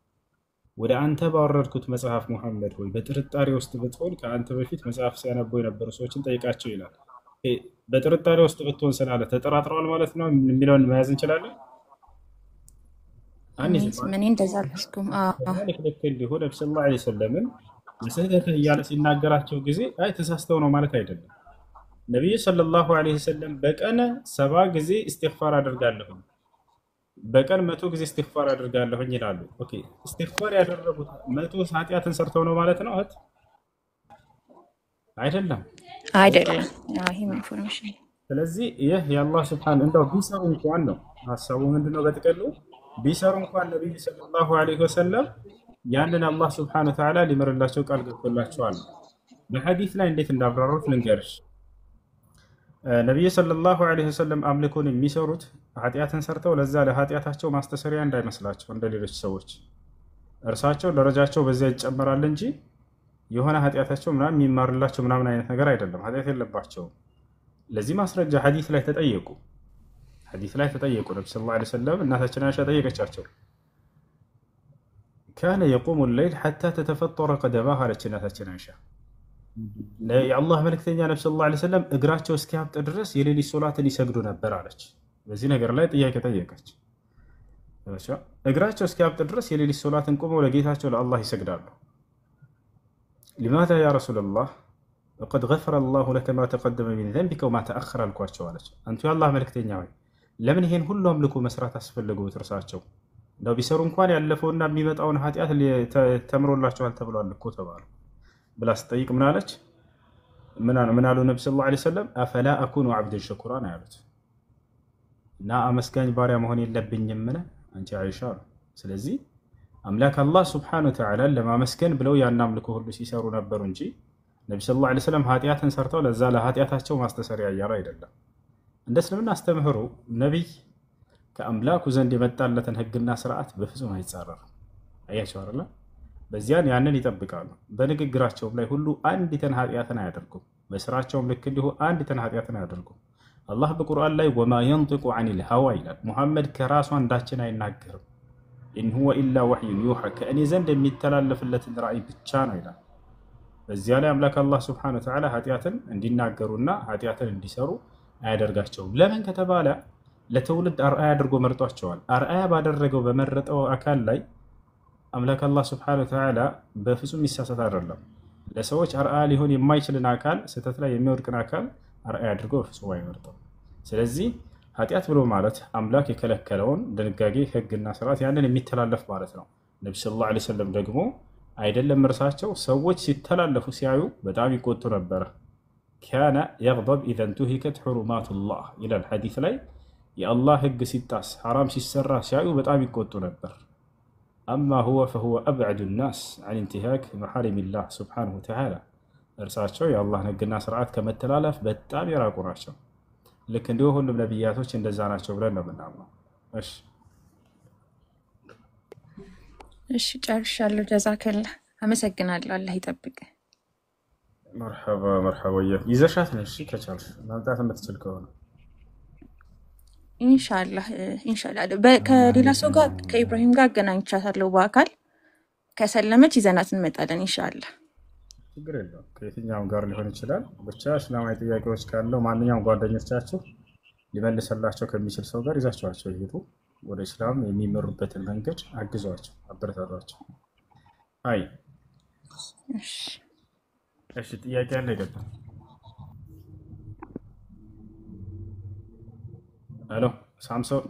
Speaker 2: ወደ አንተ ባወረድኩት መጽሐፍ ሙሐመድ ሆይ በጥርጣሬ ውስጥ ብትሆን ከአንተ በፊት መጽሐፍ ሲያነቡ የነበሩ ሰዎችን ጠይቃቸው ይላል። በጥርጣሬ ውስጥ ብትሆን ስላለ ተጠራጥረዋል ማለት ነው የሚለውን መያዝ እንችላለን።
Speaker 18: ምን እንደዛ አልኩኝ።
Speaker 2: ልክ እንዲሁ ነብዩ ሰለላሁ ዐለይሂ ወሰለም ለስህተት እያለ ሲናገራቸው ጊዜ አይ ተሳስተው ነው ማለት አይደለም። ነብዩ ሰለላሁ ዐለይሂ ወሰለም በቀን 70 ጊዜ ኢስቲግፋር አደርጋለሁ፣ በቀን 100 ጊዜ ኢስቲግፋር አደርጋለሁ ይላሉ። ኦኬ ኢስቲግፋር ያደረጉት 100 ኃጢአትን ሰርተው ነው ማለት ነው አይደለም? አይደለም።
Speaker 18: ይሄ ኢንፎርሜሽን።
Speaker 2: ስለዚህ ይህ የአላህ Subhanahu እንደው ቢሰሩ እንኳን ነው ሐሳቡ ምንድነው በጥቅሉ ቢሰሩ እንኳን ነብዩ ሰለላሁ ዐለይሂ ወሰለም ያንን አላህ Subhanahu Wa Ta'ala ሊመርላቸው ቃል ገብቶላቸዋል። በሐዲስ ላይ እንዴት እንዳብራሩት ልንገርሽ። ነብዩ ሰለላሁ ዐለይሂ ወሰለም አምልኮን የሚሰሩት ኃጢአትን ሰርተው ለዛ ለኃጢአታቸው ማስተሰሪያ እንዳይመስላቸው እንደ ሌሎች ሰዎች እርሳቸው ደረጃቸው በዚያ ይጨመራል እንጂ የሆነ ኃጢአታቸው ምናምን የሚማርላቸው ምናምን አይነት ነገር አይደለም። ኃጢአት የለባቸውም። ለዚህ ማስረጃ ሐዲስ ላይ ተጠየቁ። ነብዩ ሰለላሁ ዐለይሂ ወሰለም እናታችን አይሻ ጠየቀቻቸው። كان يقوم الليل حتى تتفطر قدماه አለች እናታችን አይሻ። የአላህ መልእክተኛ ነብዩ ሰለላሁ ዐለይሂ ወሰለም እግራቸው እስኪያብጥ ድረስ የሌሊት ሶላትን ይሰግዱ ነበር አለች። በዚህ ነገር ላይ ጥያቄ ጠየቀች። እግራቸው እስኪያብጥ ድረስ የሌሊት ሶላትን ቆመው ለጌታቸው ለአላህ ይሰግዳሉ። لماذا يا رسول الله وقد غفر الله لك ما تقدم من ذنبك وما تأخر አልኳቸው አለች። አንቱ የአላህ መልእክተኛ ሆይ ለምን ይሄን ሁሉ አምልኮ መስራት አስፈለገው? እርሳቸው ነው ቢሰሩ እንኳን ያለፈውና የሚመጣውን ኃጢአት ተምሮላቸዋል ተብሏል እኮ ተባሉ ብላ ስትጠይቅ ምን አለች? ምን አሉ ነብዩ ሰለላሁ ዐለይሂ ወሰለም አፈላ አኩኑ አብደን ሸኩራን አሉት። እና አመስጋኝ ባሪያ መሆን የለብኝም ምን አንቺ አይሻ አሉ። ስለዚህ አምላክ አላህ Subhanahu Wa Ta'ala ለማመስገን ብለው ያን አምልኮ ሁሉ ሲሰሩ ነበሩ እንጂ ነብዩ ሰለላሁ ዐለይሂ ወሰለም ኃጢአትን ሰርተው ለዛ ለኃጢአታቸው ማስተሰሪያ እያሉ አይደለም። እንደ እስልምና አስተምህሮ ነብይ ከአምላኩ ዘንድ የመጣለትን ህግና ስርዓት በፍጹም አይጻረርም። አያችሁ አይደል? በዚያን ያንን ይጠብቃሉ። በንግግራቸውም ላይ ሁሉ አንዲትን ኃጢአትን አያደርጉም። በስራቸውም ልክ እንዲሁ አንዲትን ኃጢአትን አያደርጉም። አላህ በቁርአን ላይ ወማ የንጢቁ ዐኒል ሀዋ ይላል። ሙሐመድ ከራሱ አንዳችን አይናገርም። ኢን ሁወ ኢላ ወሕዩን ዩሓ ከእኔ ዘንድ የሚተላለፍለትን ራእይ ብቻ ነው ይላል። በዚያ ላይ አምላክ አላህ ሱብሓነሁ ወተዓላ ኃጢአትን እንዲናገሩና ኃጢአትን እንዲሰሩ አያደርጋቸውም። ለምን ከተባለ ለትውልድ አርአያ አድርጎ መርጧቸዋል። አርአያ ባደረገው በመረጠው አካል ላይ አምላክ አላህ ሱብሓነሁ ወተዓላ በፍጹም ይሳሳት አይደለም። ለሰዎች አርአያ ሊሆን የማይችልን አካል ስህተት ላይ የሚወድቅን አካል አርአያ አድርጎ በፍጹም አይመርጠው። ስለዚህ ኃጢአት ብሎ ማለት አምላክ የከለከለውን ድንጋጌ ህግና ስርዓት ያንን የሚተላለፍ ማለት ነው። ነቢ ሰለላሁ ዐለይሂ ወሰለም ደግሞ አይደለም እርሳቸው ሰዎች ሲተላለፉ ሲያዩ በጣም ይቆጡ ነበረ። ካነ የግደብ ኢዘ እንቱሂከት ሑሩማቱላህ ይላል ሐዲስ ላይ የአላህ ህግ ሲጣስ ሐራም ሲሰራ ሲያዩ በጣም ይቆጡ ነበር። አማ ሁወ ፈሁወ አብዐዱ ናስ ዐን ኢንቲሃክ መሐሪሚላህ ሱብሓነሁ ወተዓላ እርሳቸው የአላህን ህግና ስርዓት ከመተላለፍ በጣም የራቁ ናቸው። ልክ እንዲሁ ሁሉም ነቢያቶች እንደዛ ናቸው ብለን ነው የምናምነው።
Speaker 18: እሺ ጨርሻለሁ። ጀዛከላ አመሰግናለሁ። አላህ ይጠብቅ።
Speaker 2: መርሐባ መርሐባ። ይዘሻት ነው እሺ፣ ከቻልሽ ማምጣት የምትችል ከሆነ
Speaker 18: ኢንሻአላህ ከሌላ ሰው ጋር ከኢብራሂም ጋር አገናኝቻታለሁ በአካል ከሰለመች ይዘናት እንመጣለን ኢንሻአላህ።
Speaker 2: ችግር የለውም። ከየትኛውም ጋር ሊሆን ይችላል። ብቻ እስላማዊ ጥያቄዎች ካለው ማንኛውም ጓደኞቻችሁ ሊመልሰላቸው ከሚችል ሰው ጋር ይዛቸዋቸው ይሄዱ። ወደ እስላም የሚመሩበትን መንገድ አግዟቸው፣ አበረታቷቸው። አይ እሺ፣ ጥያቄ አለ ይገባል። ሄሎ ሳምሶን